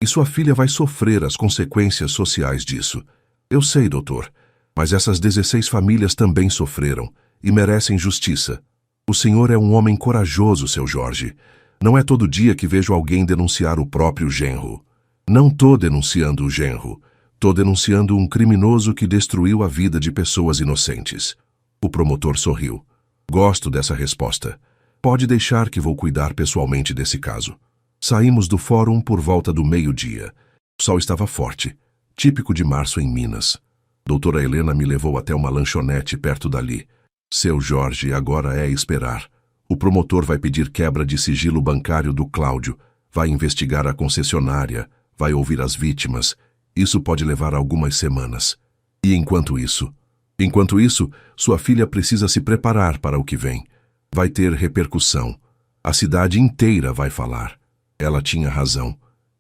E sua filha vai sofrer as consequências sociais disso. Eu sei, doutor, mas essas 16 famílias também sofreram e merecem justiça. O senhor é um homem corajoso, seu Jorge. Não é todo dia que vejo alguém denunciar o próprio genro. Não tô denunciando o genro. Tô denunciando um criminoso que destruiu a vida de pessoas inocentes. O promotor sorriu. Gosto dessa resposta. Pode deixar que vou cuidar pessoalmente desse caso. Saímos do fórum por volta do meio-dia. O sol estava forte, típico de março em Minas. Doutora Helena me levou até uma lanchonete perto dali. Seu Jorge, agora é esperar. O promotor vai pedir quebra de sigilo bancário do Cláudio, vai investigar a concessionária, vai ouvir as vítimas. Isso pode levar algumas semanas. E enquanto isso, sua filha precisa se preparar para o que vem. Vai ter repercussão. A cidade inteira vai falar. Ela tinha razão.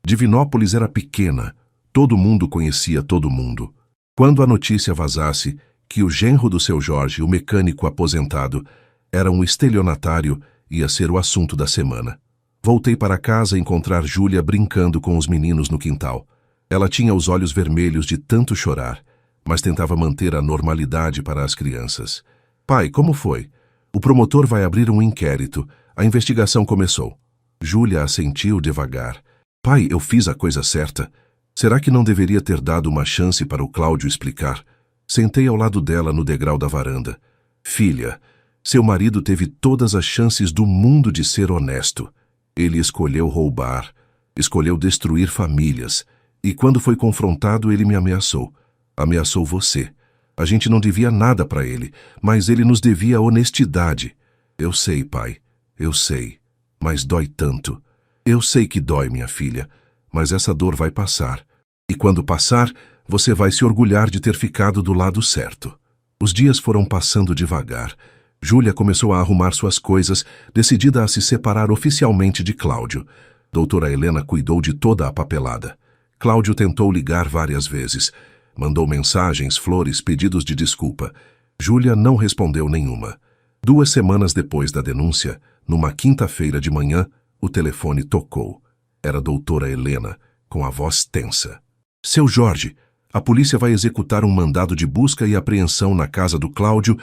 Divinópolis era pequena. Todo mundo conhecia todo mundo. Quando a notícia vazasse que o genro do seu Jorge, o mecânico aposentado, era um estelionatário, ia ser o assunto da semana. Voltei para casa encontrar Júlia brincando com os meninos no quintal. Ela tinha os olhos vermelhos de tanto chorar, mas tentava manter a normalidade para as crianças. Pai, como foi? O promotor vai abrir um inquérito. A investigação começou. Júlia assentiu devagar. Pai, eu fiz a coisa certa. Será que não deveria ter dado uma chance para o Cláudio explicar? Sentei ao lado dela no degrau da varanda. Filha, seu marido teve todas as chances do mundo de ser honesto. Ele escolheu roubar, escolheu destruir famílias. E quando foi confrontado, ele me ameaçou. Ameaçou você. A gente não devia nada para ele, mas ele nos devia honestidade. Eu sei, pai. Eu sei. Mas dói tanto. Eu sei que dói, minha filha, mas essa dor vai passar. E quando passar, você vai se orgulhar de ter ficado do lado certo. Os dias foram passando devagar. Júlia começou a arrumar suas coisas, decidida a se separar oficialmente de Cláudio. Doutora Helena cuidou de toda a papelada. Cláudio tentou ligar várias vezes. Mandou mensagens, flores, pedidos de desculpa. Júlia não respondeu nenhuma. 2 semanas depois da denúncia, numa quinta-feira de manhã, o telefone tocou. Era a doutora Helena, com a voz tensa. Seu Jorge, a polícia vai executar um mandado de busca e apreensão na casa do Cláudio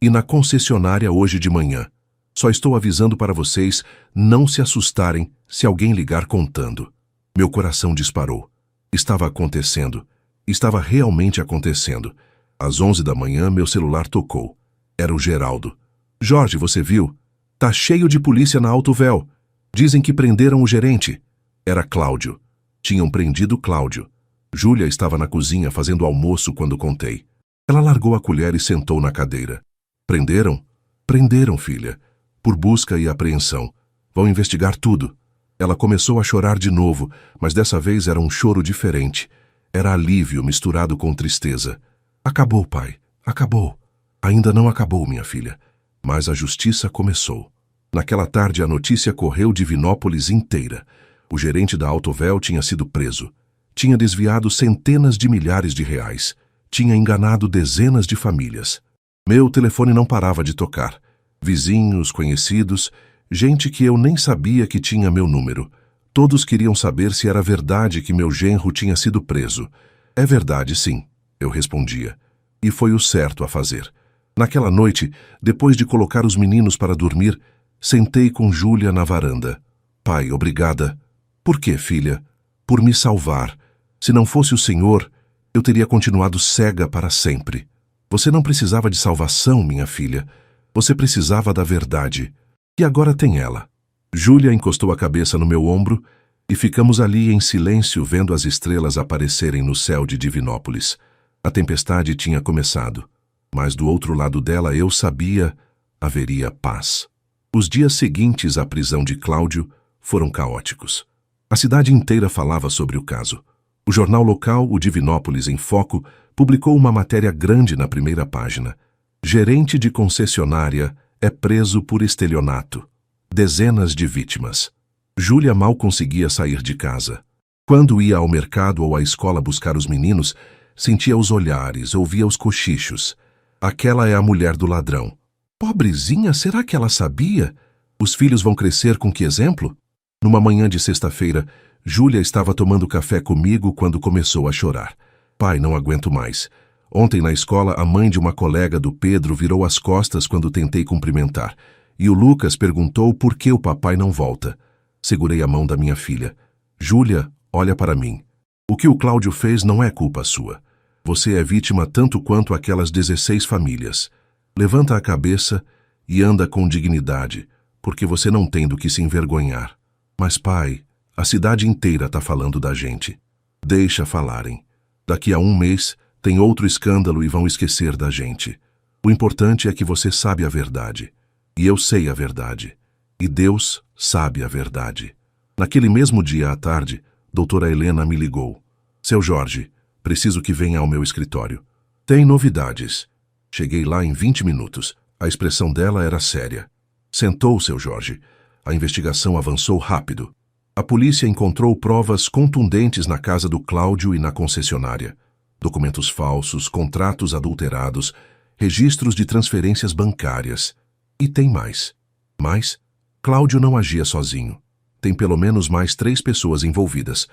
e na concessionária hoje de manhã. Só estou avisando para vocês não se assustarem se alguém ligar contando. Meu coração disparou. Estava acontecendo. Estava realmente acontecendo. Às 11 da manhã, meu celular tocou. Era o Geraldo. Jorge, você viu? Tá cheio de polícia na Alto Véu. Dizem que prenderam o gerente. Era Cláudio. Tinham prendido Cláudio. Júlia estava na cozinha fazendo almoço quando contei. Ela largou a colher e sentou na cadeira. Prenderam? Prenderam, filha. Por busca e apreensão. Vão investigar tudo. Ela começou a chorar de novo, mas dessa vez era um choro diferente. Era alívio misturado com tristeza. Acabou, pai. Acabou. Ainda não acabou, minha filha. Mas a justiça começou. Naquela tarde a notícia correu Divinópolis inteira. O gerente da Alto Véu tinha sido preso. Tinha desviado centenas de milhares de reais. Tinha enganado dezenas de famílias. Meu telefone não parava de tocar. Vizinhos, conhecidos, gente que eu nem sabia que tinha meu número. Todos queriam saber se era verdade que meu genro tinha sido preso. É verdade, sim, eu respondia. E foi o certo a fazer. Naquela noite, depois de colocar os meninos para dormir, sentei com Júlia na varanda. Pai, obrigada. Por quê, filha? Por me salvar. Se não fosse o senhor, Eu teria continuado cega para sempre. Você não precisava de salvação, minha filha. Você precisava da verdade. E agora tem ela. Júlia encostou a cabeça no meu ombro e ficamos ali em silêncio vendo as estrelas aparecerem no céu de Divinópolis. A tempestade tinha começado, mas do outro lado dela eu sabia haveria paz. Os dias seguintes à prisão de Cláudio foram caóticos. A cidade inteira falava sobre o caso. O jornal local, o Divinópolis em Foco, publicou uma matéria grande na primeira página. Gerente de concessionária é preso por estelionato. Dezenas de vítimas. Júlia mal conseguia sair de casa. Quando ia ao mercado ou à escola buscar os meninos, sentia os olhares, ouvia os cochichos. Aquela é a mulher do ladrão. Pobrezinha, será que ela sabia? Os filhos vão crescer com que exemplo? Numa manhã de sexta-feira, Júlia estava tomando café comigo quando começou a chorar. Pai, não aguento mais. Ontem na escola, a mãe de uma colega do Pedro virou as costas quando tentei cumprimentar. E o Lucas perguntou por que o papai não volta. Segurei a mão da minha filha. Júlia, olha para mim. O que o Cláudio fez não é culpa sua. Você é vítima tanto quanto aquelas 16 famílias. Levanta a cabeça e anda com dignidade, porque você não tem do que se envergonhar. Mas, pai, a cidade inteira está falando da gente. Deixa falarem. Daqui a um mês tem outro escândalo e vão esquecer da gente. O importante é que você sabe a verdade. E eu sei a verdade. E Deus sabe a verdade. Naquele mesmo dia à tarde, doutora Helena me ligou. Seu Jorge, preciso que venha ao meu escritório. Tem novidades. Cheguei lá em 20 minutos. A expressão dela era séria. Sentou, seu Jorge. A investigação avançou rápido. A polícia encontrou provas contundentes na casa do Cláudio e na concessionária. Documentos falsos, contratos adulterados, registros de transferências bancárias. E tem mais. Mas Cláudio não agia sozinho. Tem pelo menos mais 3 pessoas envolvidas.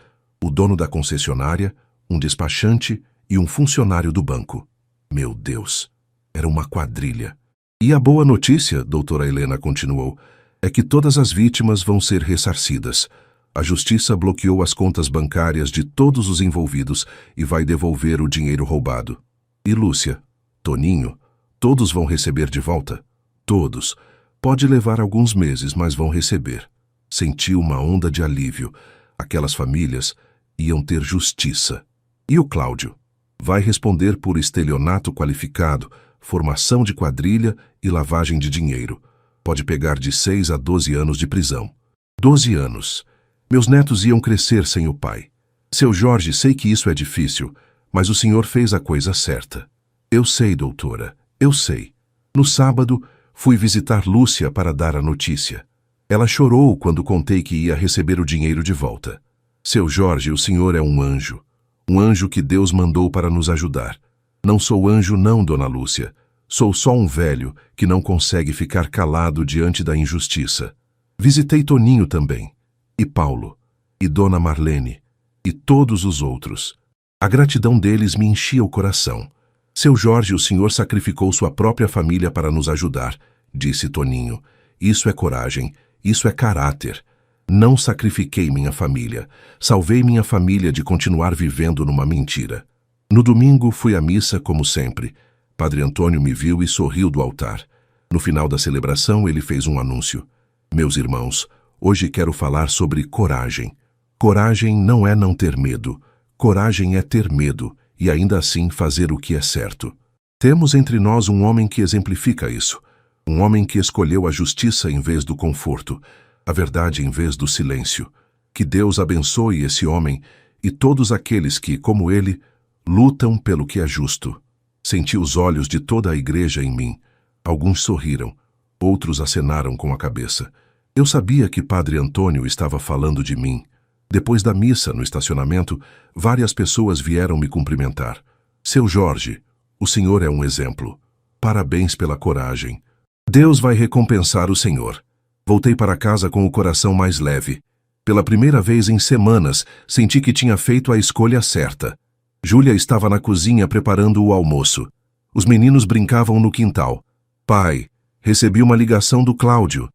O dono da concessionária, um despachante e um funcionário do banco. Meu Deus, era uma quadrilha. E a boa notícia, doutora Helena continuou, é que todas as vítimas vão ser ressarcidas. A justiça bloqueou as contas bancárias de todos os envolvidos e vai devolver o dinheiro roubado. E Lúcia, Toninho, todos vão receber de volta? Todos. Pode levar alguns meses, mas vão receber. Senti uma onda de alívio. Aquelas famílias iam ter justiça. E o Cláudio? Vai responder por estelionato qualificado, formação de quadrilha e lavagem de dinheiro. Pode pegar de 6 a 12 anos de prisão. 12 anos. Meus netos iam crescer sem o pai. Seu Jorge, sei que isso é difícil, mas o senhor fez a coisa certa. Eu sei, doutora, eu sei. No sábado, fui visitar Lúcia para dar a notícia. Ela chorou quando contei que ia receber o dinheiro de volta. Seu Jorge, o senhor é um anjo. Um anjo que Deus mandou para nos ajudar. Não sou anjo não, dona Lúcia. Sou só um velho que não consegue ficar calado diante da injustiça. Visitei Toninho também, e Paulo, e dona Marlene, e todos os outros. A gratidão deles me enchia o coração. Seu Jorge, o senhor sacrificou sua própria família para nos ajudar, disse Toninho. Isso é coragem, isso é caráter. Não sacrifiquei minha família. Salvei minha família de continuar vivendo numa mentira. No domingo fui à missa como sempre. Padre Antônio me viu e sorriu do altar. No final da celebração ele fez um anúncio. Meus irmãos, hoje quero falar sobre coragem. Coragem não é não ter medo. Coragem é ter medo e ainda assim fazer o que é certo. Temos entre nós um homem que exemplifica isso. Um homem que escolheu a justiça em vez do conforto, a verdade em vez do silêncio. Que Deus abençoe esse homem e todos aqueles que, como ele, lutam pelo que é justo. Senti os olhos de toda a igreja em mim. Alguns sorriram, outros acenaram com a cabeça. Eu sabia que Padre Antônio estava falando de mim. Depois da missa, no estacionamento, várias pessoas vieram me cumprimentar. Seu Jorge, o senhor é um exemplo. Parabéns pela coragem. Deus vai recompensar o senhor. Voltei para casa com o coração mais leve. Pela primeira vez em semanas, senti que tinha feito a escolha certa. Júlia estava na cozinha preparando o almoço. Os meninos brincavam no quintal. Pai, recebi uma ligação do Cláudio.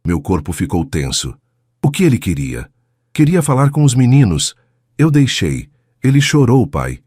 Meu corpo ficou tenso. O que ele queria? Queria falar com os meninos. Eu deixei. Ele chorou, pai.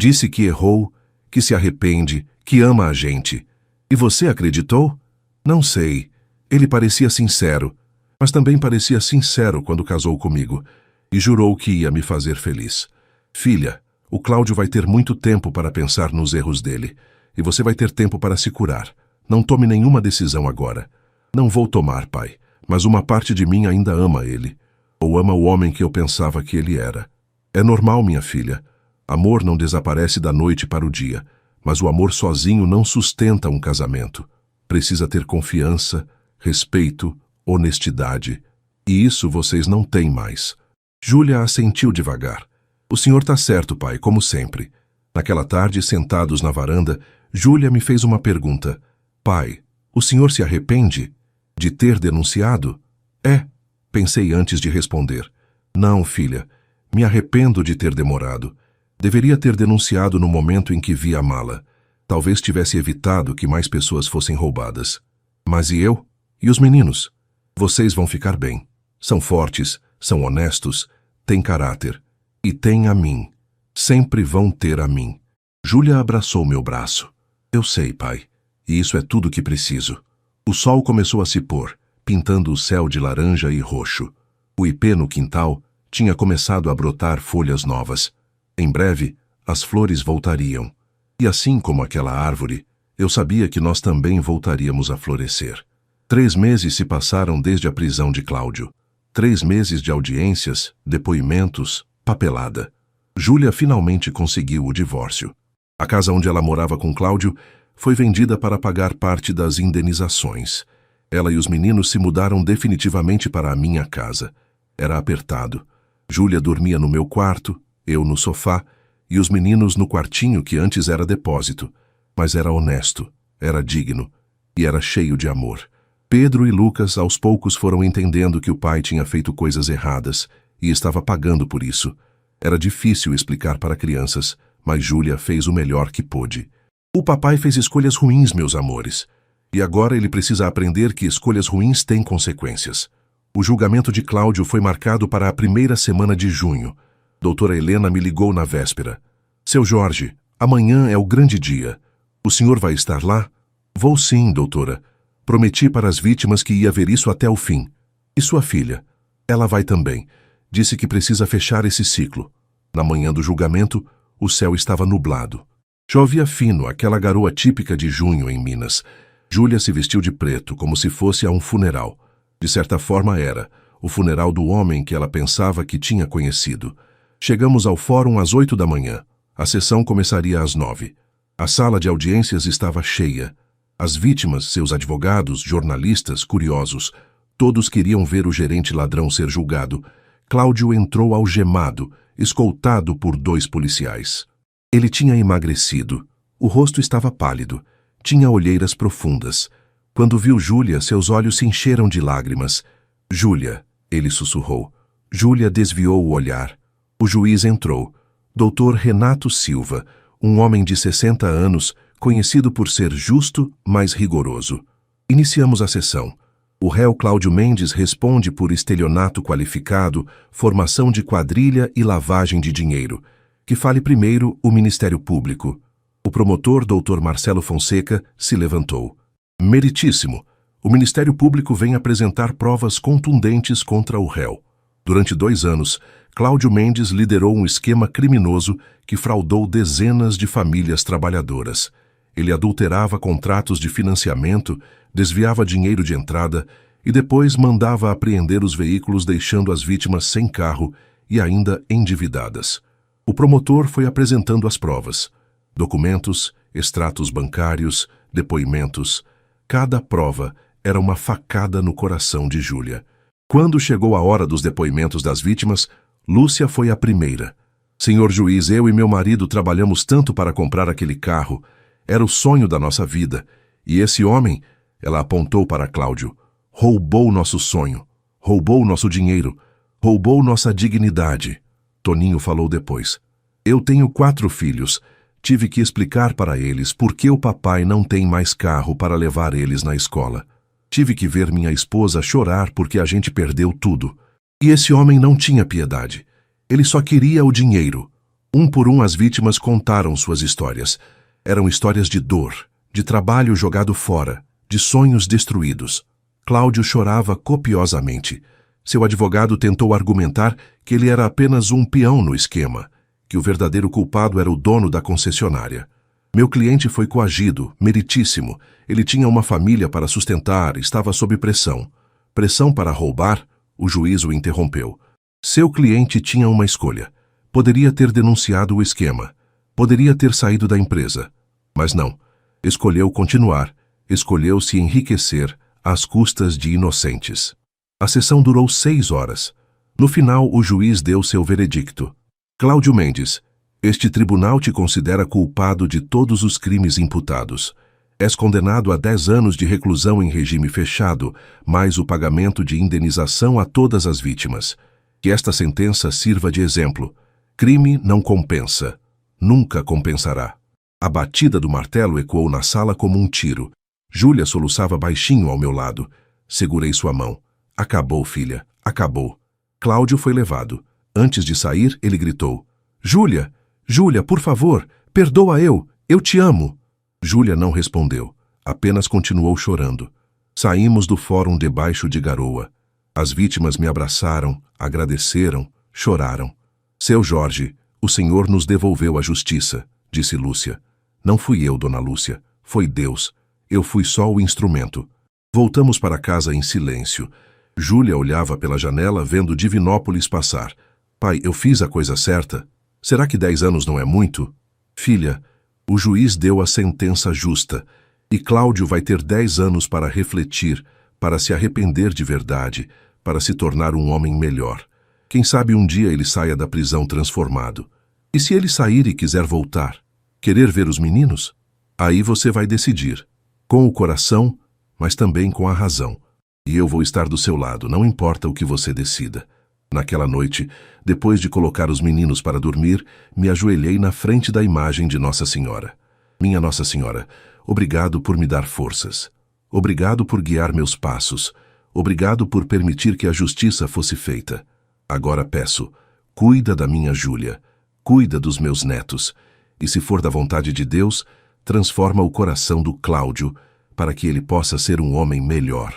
Disse que errou, que se arrepende, que ama a gente. E você acreditou? Não sei. Ele parecia sincero, mas também parecia sincero quando casou comigo e jurou que ia me fazer feliz. Filha, o Cláudio vai ter muito tempo para pensar nos erros dele e você vai ter tempo para se curar. Não tome nenhuma decisão agora. Não vou tomar, pai, mas uma parte de mim ainda ama ele, ou ama o homem que eu pensava que ele era. É normal, minha filha. Amor não desaparece da noite para o dia, mas o amor sozinho não sustenta um casamento. Precisa ter confiança, respeito, honestidade. E isso vocês não têm mais. Júlia assentiu devagar. O senhor está certo, pai, como sempre. Naquela tarde, sentados na varanda, Júlia me fez uma pergunta. Pai, o senhor se arrepende de ter denunciado? É, pensei antes de responder. Não, filha, me arrependo de ter demorado. Deveria ter denunciado no momento em que vi a mala. Talvez tivesse evitado que mais pessoas fossem roubadas. Mas e eu? E os meninos? Vocês vão ficar bem. São fortes, são honestos, têm caráter. E têm a mim. Sempre vão ter a mim. Júlia abraçou meu braço. Eu sei, pai. E isso é tudo que preciso. O sol começou a se pôr, pintando o céu de laranja e roxo. O ipê no quintal tinha começado a brotar folhas novas. Em breve, as flores voltariam. E assim como aquela árvore, eu sabia que nós também voltaríamos a florescer. 3 meses se passaram desde a prisão de Cláudio. 3 meses de audiências, depoimentos, papelada. Júlia finalmente conseguiu o divórcio. A casa onde ela morava com Cláudio foi vendida para pagar parte das indenizações. Ela e os meninos se mudaram definitivamente para a minha casa. Era apertado. Júlia dormia no meu quarto, eu no sofá, e os meninos no quartinho que antes era depósito. Mas era honesto, era digno, e era cheio de amor. Pedro e Lucas aos poucos foram entendendo que o pai tinha feito coisas erradas e estava pagando por isso. Era difícil explicar para crianças, mas Júlia fez o melhor que pôde. O papai fez escolhas ruins, meus amores. E agora ele precisa aprender que escolhas ruins têm consequências. O julgamento de Cláudio foi marcado para a 1ª semana de junho. Doutora Helena me ligou na véspera. Seu Jorge, amanhã é o grande dia. O senhor vai estar lá? Vou sim, doutora. Prometi para as vítimas que ia ver isso até o fim. E sua filha? Ela vai também. Disse que precisa fechar esse ciclo. Na manhã do julgamento, o céu estava nublado. Chovia fino, aquela garoa típica de junho em Minas. Júlia se vestiu de preto, como se fosse a um funeral. De certa forma era, o funeral do homem que ela pensava que tinha conhecido. Chegamos ao fórum às 8 da manhã. A sessão começaria às 9. A sala de audiências estava cheia. As vítimas, seus advogados, jornalistas, curiosos, todos queriam ver o gerente ladrão ser julgado. Cláudio entrou algemado, escoltado por 2 policiais. Ele tinha emagrecido. O rosto estava pálido. Tinha olheiras profundas. Quando viu Júlia, seus olhos se encheram de lágrimas. Júlia, ele sussurrou. Júlia desviou o olhar. O juiz entrou. Doutor Renato Silva, um homem de 60 anos, conhecido por ser justo, mas rigoroso. Iniciamos a sessão. O réu Cláudio Mendes responde por estelionato qualificado, formação de quadrilha e lavagem de dinheiro. Que fale primeiro o Ministério Público. O promotor, Dr. Marcelo Fonseca, se levantou. Meritíssimo, o Ministério Público vem apresentar provas contundentes contra o réu. Durante 2 anos, Cláudio Mendes liderou um esquema criminoso que fraudou dezenas de famílias trabalhadoras. Ele adulterava contratos de financiamento, desviava dinheiro de entrada e depois mandava apreender os veículos deixando as vítimas sem carro e ainda endividadas. O promotor foi apresentando as provas. Documentos, extratos bancários, depoimentos. Cada prova era uma facada no coração de Júlia. Quando chegou a hora dos depoimentos das vítimas, Lúcia foi a primeira. Senhor juiz, eu e meu marido trabalhamos tanto para comprar aquele carro. Era o sonho da nossa vida. E esse homem, ela apontou para Cláudio, roubou nosso sonho, roubou nosso dinheiro, roubou nossa dignidade. Toninho falou depois. Eu tenho 4 filhos. Tive que explicar para eles por que o papai não tem mais carro para levar eles na escola. Tive que ver minha esposa chorar porque a gente perdeu tudo. E esse homem não tinha piedade. Ele só queria o dinheiro. Um por um as vítimas contaram suas histórias. Eram histórias de dor, de trabalho jogado fora, de sonhos destruídos. Cláudio chorava copiosamente. Seu advogado tentou argumentar que ele era apenas um peão no esquema, que o verdadeiro culpado era o dono da concessionária. Meu cliente foi coagido, meritíssimo. Ele tinha uma família para sustentar, estava sob pressão. Pressão para roubar? O juiz o interrompeu. Seu cliente tinha uma escolha. Poderia ter denunciado o esquema. Poderia ter saído da empresa. Mas não. Escolheu continuar. Escolheu se enriquecer às custas de inocentes. A sessão durou 6 horas. No final, o juiz deu seu veredicto. Cláudio Mendes, este tribunal te considera culpado de todos os crimes imputados. És condenado a 10 anos de reclusão em regime fechado, mais o pagamento de indenização a todas as vítimas. Que esta sentença sirva de exemplo. Crime não compensa. Nunca compensará. A batida do martelo ecoou na sala como um tiro. Júlia soluçava baixinho ao meu lado. Segurei sua mão. Acabou, filha. Acabou. Cláudio foi levado. Antes de sair, ele gritou. Júlia! Júlia, por favor, perdoa eu. Eu te amo. Júlia não respondeu. Apenas continuou chorando. Saímos do fórum debaixo de garoa. As vítimas me abraçaram, agradeceram, choraram. Seu Jorge, o senhor nos devolveu a justiça, disse Lúcia. Não fui eu, dona Lúcia. Foi Deus. Eu fui só o instrumento. Voltamos para casa em silêncio. Júlia olhava pela janela vendo Divinópolis passar. Pai, eu fiz a coisa certa? Será que 10 anos não é muito? Filha, o juiz deu a sentença justa e Cláudio vai ter 10 anos para refletir, para se arrepender de verdade, para se tornar um homem melhor. Quem sabe um dia ele saia da prisão transformado. E se ele sair e quiser voltar? Querer ver os meninos? Aí você vai decidir. Com o coração, mas também com a razão. E eu vou estar do seu lado, não importa o que você decida. Naquela noite, depois de colocar os meninos para dormir, me ajoelhei na frente da imagem de Nossa Senhora. Minha Nossa Senhora, obrigado por me dar forças. Obrigado por guiar meus passos. Obrigado por permitir que a justiça fosse feita. Agora peço, cuida da minha Júlia, cuida dos meus netos, e se for da vontade de Deus, transforma o coração do Cláudio, para que ele possa ser um homem melhor.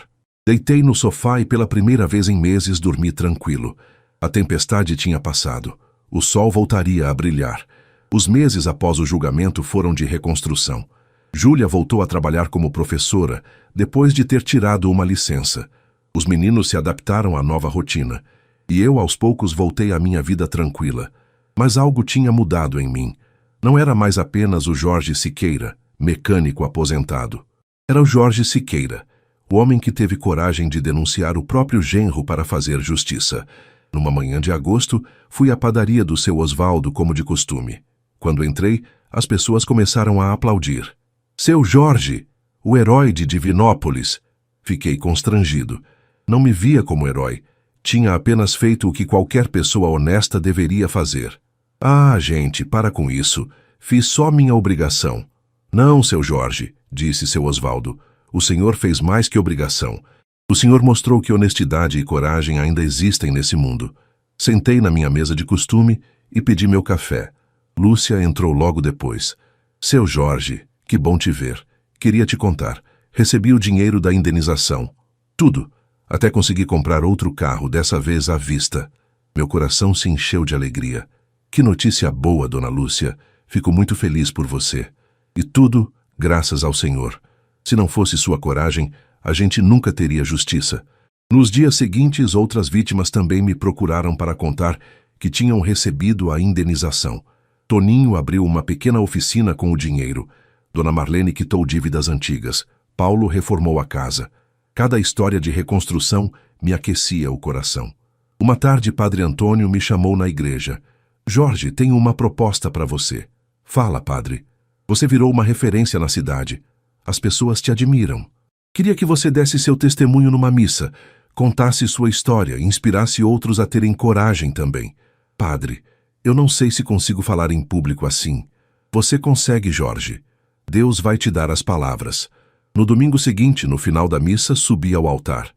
Deitei no sofá e pela primeira vez em meses dormi tranquilo. A tempestade tinha passado. O sol voltaria a brilhar. Os meses após o julgamento foram de reconstrução. Júlia voltou a trabalhar como professora, depois de ter tirado uma licença. Os meninos se adaptaram à nova rotina. E eu, aos poucos, voltei à minha vida tranquila. Mas algo tinha mudado em mim. Não era mais apenas o Jorge Siqueira, mecânico aposentado. Era o Jorge Siqueira, o homem que teve coragem de denunciar o próprio genro para fazer justiça. Numa manhã de agosto, fui à padaria do seu Osvaldo como de costume. Quando entrei, as pessoas começaram a aplaudir. Seu Jorge, o herói de Divinópolis. Fiquei constrangido. Não me via como herói. Tinha apenas feito o que qualquer pessoa honesta deveria fazer. Ah, gente, para com isso. Fiz só minha obrigação. Não, seu Jorge, disse seu Osvaldo. O senhor fez mais que obrigação. O senhor mostrou que honestidade e coragem ainda existem nesse mundo. Sentei na minha mesa de costume e pedi meu café. Lúcia entrou logo depois. Seu Jorge, que bom te ver. Queria te contar. Recebi o dinheiro da indenização. Tudo. Até consegui comprar outro carro, dessa vez à vista. Meu coração se encheu de alegria. Que notícia boa, dona Lúcia. Fico muito feliz por você. E tudo graças ao Senhor. Se não fosse sua coragem, a gente nunca teria justiça. Nos dias seguintes, outras vítimas também me procuraram para contar que tinham recebido a indenização. Toninho abriu uma pequena oficina com o dinheiro. Dona Marlene quitou dívidas antigas. Paulo reformou a casa. Cada história de reconstrução me aquecia o coração. Uma tarde, Padre Antônio me chamou na igreja. Jorge, tenho uma proposta para você. Fala, padre. Você virou uma referência na cidade. As pessoas te admiram. Queria que você desse seu testemunho numa missa, contasse sua história e inspirasse outros a terem coragem também. Padre, eu não sei se consigo falar em público assim. Você consegue, Jorge. Deus vai te dar as palavras. No domingo seguinte, no final da missa, subi ao altar.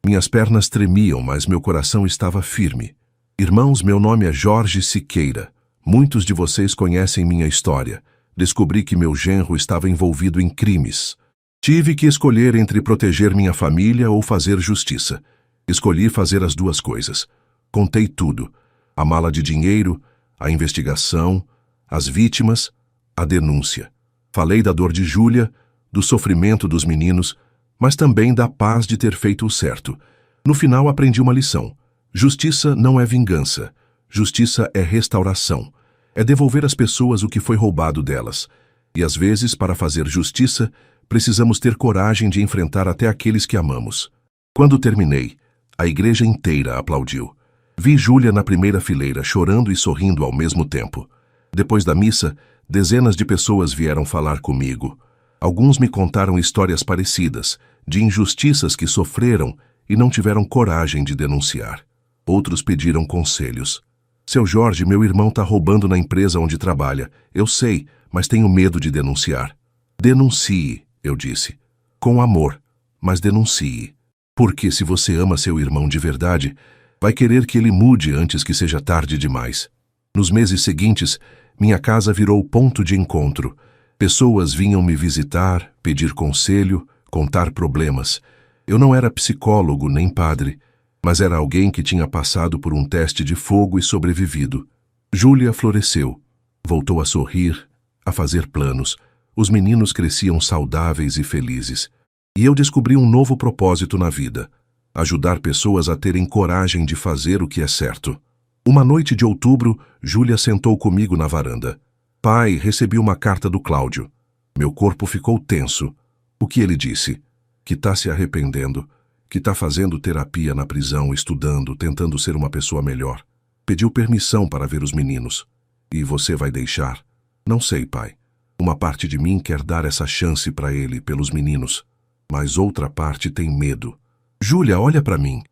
Minhas pernas tremiam, mas meu coração estava firme. Irmãos, meu nome é Jorge Siqueira. Muitos de vocês conhecem minha história. Descobri que meu genro estava envolvido em crimes. Tive que escolher entre proteger minha família ou fazer justiça. Escolhi fazer as duas coisas. Contei tudo: a mala de dinheiro, a investigação, as vítimas, a denúncia. Falei da dor de Júlia, do sofrimento dos meninos, mas também da paz de ter feito o certo. No final aprendi uma lição. Justiça não é vingança. Justiça é restauração. É devolver às pessoas o que foi roubado delas. E às vezes, para fazer justiça, precisamos ter coragem de enfrentar até aqueles que amamos. Quando terminei, a igreja inteira aplaudiu. Vi Júlia na primeira fileira, chorando e sorrindo ao mesmo tempo. Depois da missa, dezenas de pessoas vieram falar comigo. Alguns me contaram histórias parecidas, de injustiças que sofreram e não tiveram coragem de denunciar. Outros pediram conselhos. Seu Jorge, meu irmão está roubando na empresa onde trabalha. Eu sei, mas tenho medo de denunciar. Denuncie, eu disse. Com amor, mas denuncie. Porque se você ama seu irmão de verdade, vai querer que ele mude antes que seja tarde demais. Nos meses seguintes, minha casa virou ponto de encontro. Pessoas vinham me visitar, pedir conselho, contar problemas. Eu não era psicólogo nem padre, mas era alguém que tinha passado por um teste de fogo e sobrevivido. Júlia floresceu. Voltou a sorrir, a fazer planos. Os meninos cresciam saudáveis e felizes. E eu descobri um novo propósito na vida: ajudar pessoas a terem coragem de fazer o que é certo. Uma noite de outubro, Júlia sentou comigo na varanda. Pai, recebi uma carta do Cláudio. Meu corpo ficou tenso. O que ele disse? Que está se arrependendo, que está fazendo terapia na prisão, estudando, tentando ser uma pessoa melhor. Pediu permissão para ver os meninos. E você vai deixar? Não sei, pai. Uma parte de mim quer dar essa chance para ele, pelos meninos. Mas outra parte tem medo. Júlia, olha para mim.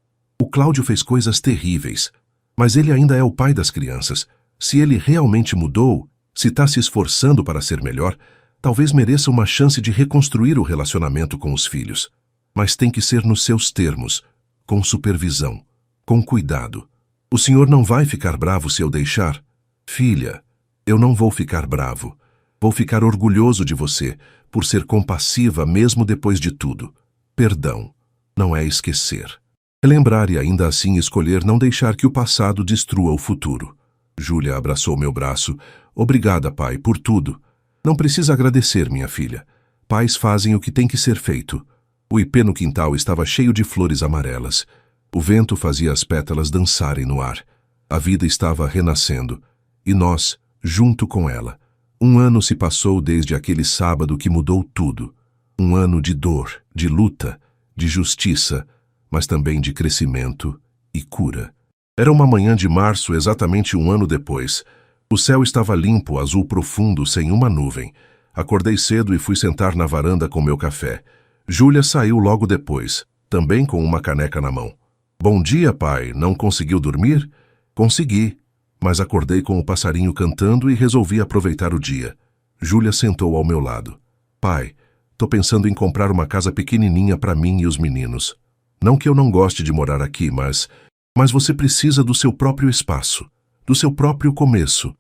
O Cláudio fez coisas terríveis, mas ele ainda é o pai das crianças. Se ele realmente mudou, se está se esforçando para ser melhor, talvez mereça uma chance de reconstruir o relacionamento com os filhos. Mas tem que ser nos seus termos, com supervisão, com cuidado. O senhor não vai ficar bravo se eu deixar? Filha, eu não vou ficar bravo. Vou ficar orgulhoso de você, por ser compassiva mesmo depois de tudo. Perdão, não é esquecer. É lembrar e ainda assim escolher não deixar que o passado destrua o futuro. Júlia abraçou meu braço. Obrigada, pai, por tudo. Não precisa agradecer, minha filha. Pais fazem o que tem que ser feito. O ipê no quintal estava cheio de flores amarelas. O vento fazia as pétalas dançarem no ar. A vida estava renascendo. E nós, junto com ela. Um ano se passou desde aquele sábado que mudou tudo. Um ano de dor, de luta, de justiça, mas também de crescimento e cura. Era uma manhã de março, exatamente um ano depois. O céu estava limpo, azul profundo, sem uma nuvem. Acordei cedo e fui sentar na varanda com meu café. Júlia saiu logo depois, também com uma caneca na mão. Bom dia, pai. Não conseguiu dormir? Consegui, mas acordei com o passarinho cantando e resolvi aproveitar o dia. Júlia sentou ao meu lado. Pai, tô pensando em comprar uma casa pequenininha para mim e os meninos. Não que eu não goste de morar aqui, mas você precisa do seu próprio espaço, do seu próprio começo.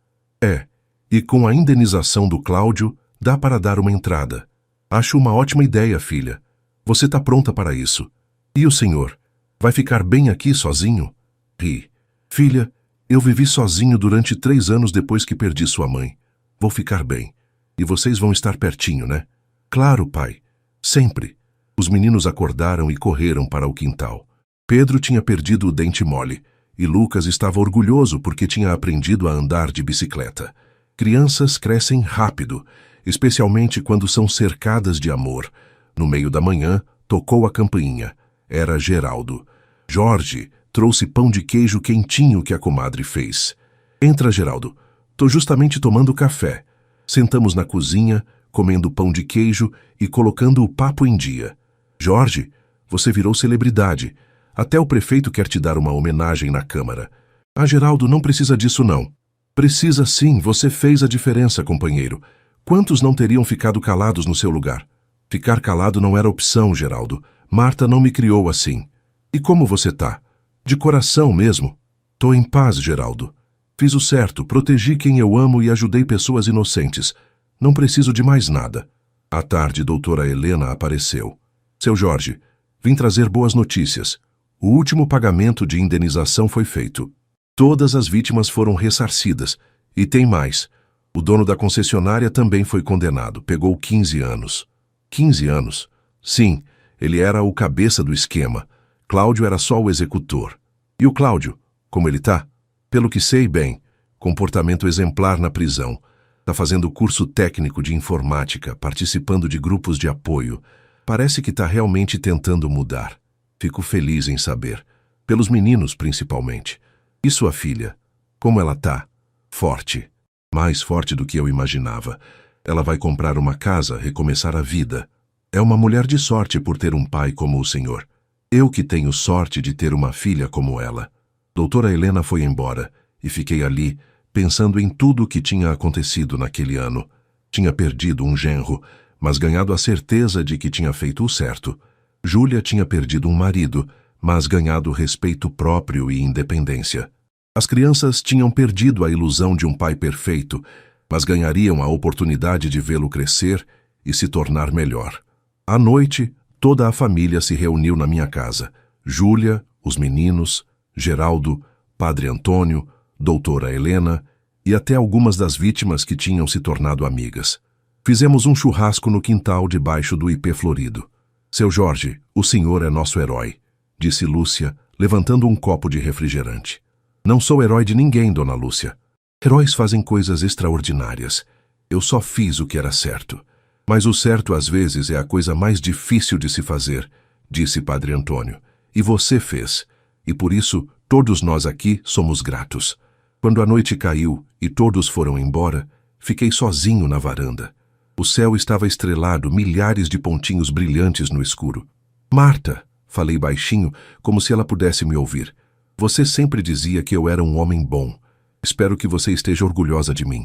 E com a indenização do Cláudio, dá para dar uma entrada. Acho uma ótima ideia, filha. Você está pronta para isso. E o senhor? Vai ficar bem aqui sozinho? Ri. Filha, eu vivi sozinho durante 3 anos depois que perdi sua mãe. Vou ficar bem. E vocês vão estar pertinho, né? Claro, pai. Sempre. Os meninos acordaram e correram para o quintal. Pedro tinha perdido o dente mole, e Lucas estava orgulhoso porque tinha aprendido a andar de bicicleta. Crianças crescem rápido, especialmente quando são cercadas de amor. No meio da manhã, tocou a campainha. Era Geraldo. Jorge trouxe pão de queijo quentinho que a comadre fez. Entra, Geraldo. Tô justamente tomando café. Sentamos na cozinha, comendo pão de queijo e colocando o papo em dia. Jorge, você virou celebridade. Até o prefeito quer te dar uma homenagem na Câmara. Ah, Geraldo, não precisa disso não. Precisa sim, você fez a diferença, companheiro. Quantos não teriam ficado calados no seu lugar? Ficar calado não era opção, Geraldo. Marta não me criou assim. E como você tá? De coração mesmo? Tô em paz, Geraldo. Fiz o certo, protegi quem eu amo e ajudei pessoas inocentes. Não preciso de mais nada. À tarde, doutora Helena apareceu. Seu Jorge, vim trazer boas notícias. O último pagamento de indenização foi feito. Todas as vítimas foram ressarcidas. E tem mais. O dono da concessionária também foi condenado. Pegou 15 anos. 15 anos? Sim, ele era o cabeça do esquema. Cláudio era só o executor. E o Cláudio, como ele tá? Pelo que sei, bem, comportamento exemplar na prisão. Tá fazendo curso técnico de informática, participando de grupos de apoio. Parece que tá realmente tentando mudar. Fico feliz em saber. Pelos meninos, principalmente. E sua filha? Como ela tá? Forte. Mais forte do que eu imaginava. Ela vai comprar uma casa, recomeçar a vida. É uma mulher de sorte por ter um pai como o senhor. Eu que tenho sorte de ter uma filha como ela. Doutora Helena foi embora e fiquei ali, pensando em tudo o que tinha acontecido naquele ano. Tinha perdido um genro, mas ganhado a certeza de que tinha feito o certo. Júlia tinha perdido um marido, mas ganhado respeito próprio e independência. As crianças tinham perdido a ilusão de um pai perfeito, mas ganhariam a oportunidade de vê-lo crescer e se tornar melhor. À noite, toda a família se reuniu na minha casa. Júlia, os meninos, Geraldo, Padre Antônio, doutora Helena e até algumas das vítimas que tinham se tornado amigas. Fizemos um churrasco no quintal debaixo do ipê florido. Seu Jorge, o senhor é nosso herói, disse Lúcia, levantando um copo de refrigerante. Não sou herói de ninguém, dona Lúcia. Heróis fazem coisas extraordinárias. Eu só fiz o que era certo. Mas o certo às vezes é a coisa mais difícil de se fazer, disse Padre Antônio. E você fez. E por isso, todos nós aqui somos gratos. Quando a noite caiu e todos foram embora, fiquei sozinho na varanda. O céu estava estrelado, milhares de pontinhos brilhantes no escuro. Marta, falei baixinho, como se ela pudesse me ouvir. Você sempre dizia que eu era um homem bom. Espero que você esteja orgulhosa de mim.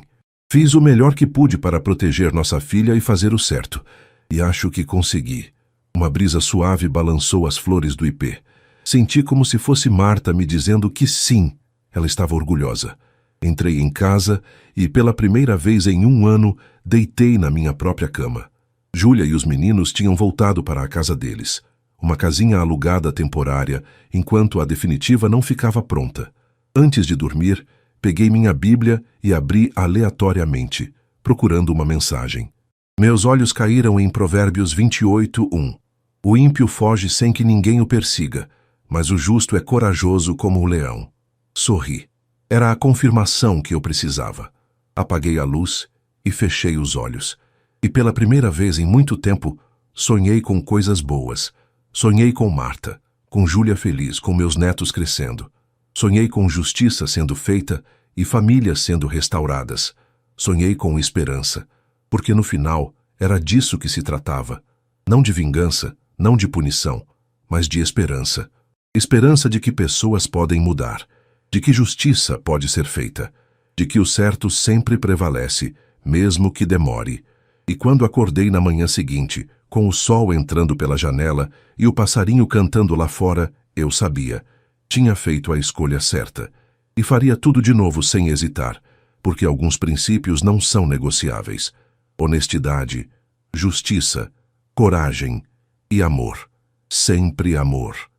Fiz o melhor que pude para proteger nossa filha e fazer o certo. E acho que consegui. Uma brisa suave balançou as flores do ipê. Senti como se fosse Marta me dizendo que sim, ela estava orgulhosa. Entrei em casa e, pela primeira vez em um ano, deitei na minha própria cama. Júlia e os meninos tinham voltado para a casa deles. Uma casinha alugada temporária, enquanto a definitiva não ficava pronta. Antes de dormir, peguei minha Bíblia e abri aleatoriamente, procurando uma mensagem. Meus olhos caíram em Provérbios 28:1. O ímpio foge sem que ninguém o persiga, mas o justo é corajoso como o leão. Sorri. Era a confirmação que eu precisava. Apaguei a luz e fechei os olhos. E pela primeira vez em muito tempo, sonhei com coisas boas. Sonhei com Marta, com Júlia feliz, com meus netos crescendo. Sonhei com justiça sendo feita e famílias sendo restauradas. Sonhei com esperança, porque no final era disso que se tratava. Não de vingança, não de punição, mas de esperança. Esperança de que pessoas podem mudar, de que justiça pode ser feita, de que o certo sempre prevalece, mesmo que demore. E quando acordei na manhã seguinte, com o sol entrando pela janela e o passarinho cantando lá fora, eu sabia. Tinha feito a escolha certa. E faria tudo de novo sem hesitar, porque alguns princípios não são negociáveis. Honestidade, justiça, coragem e amor. Sempre amor.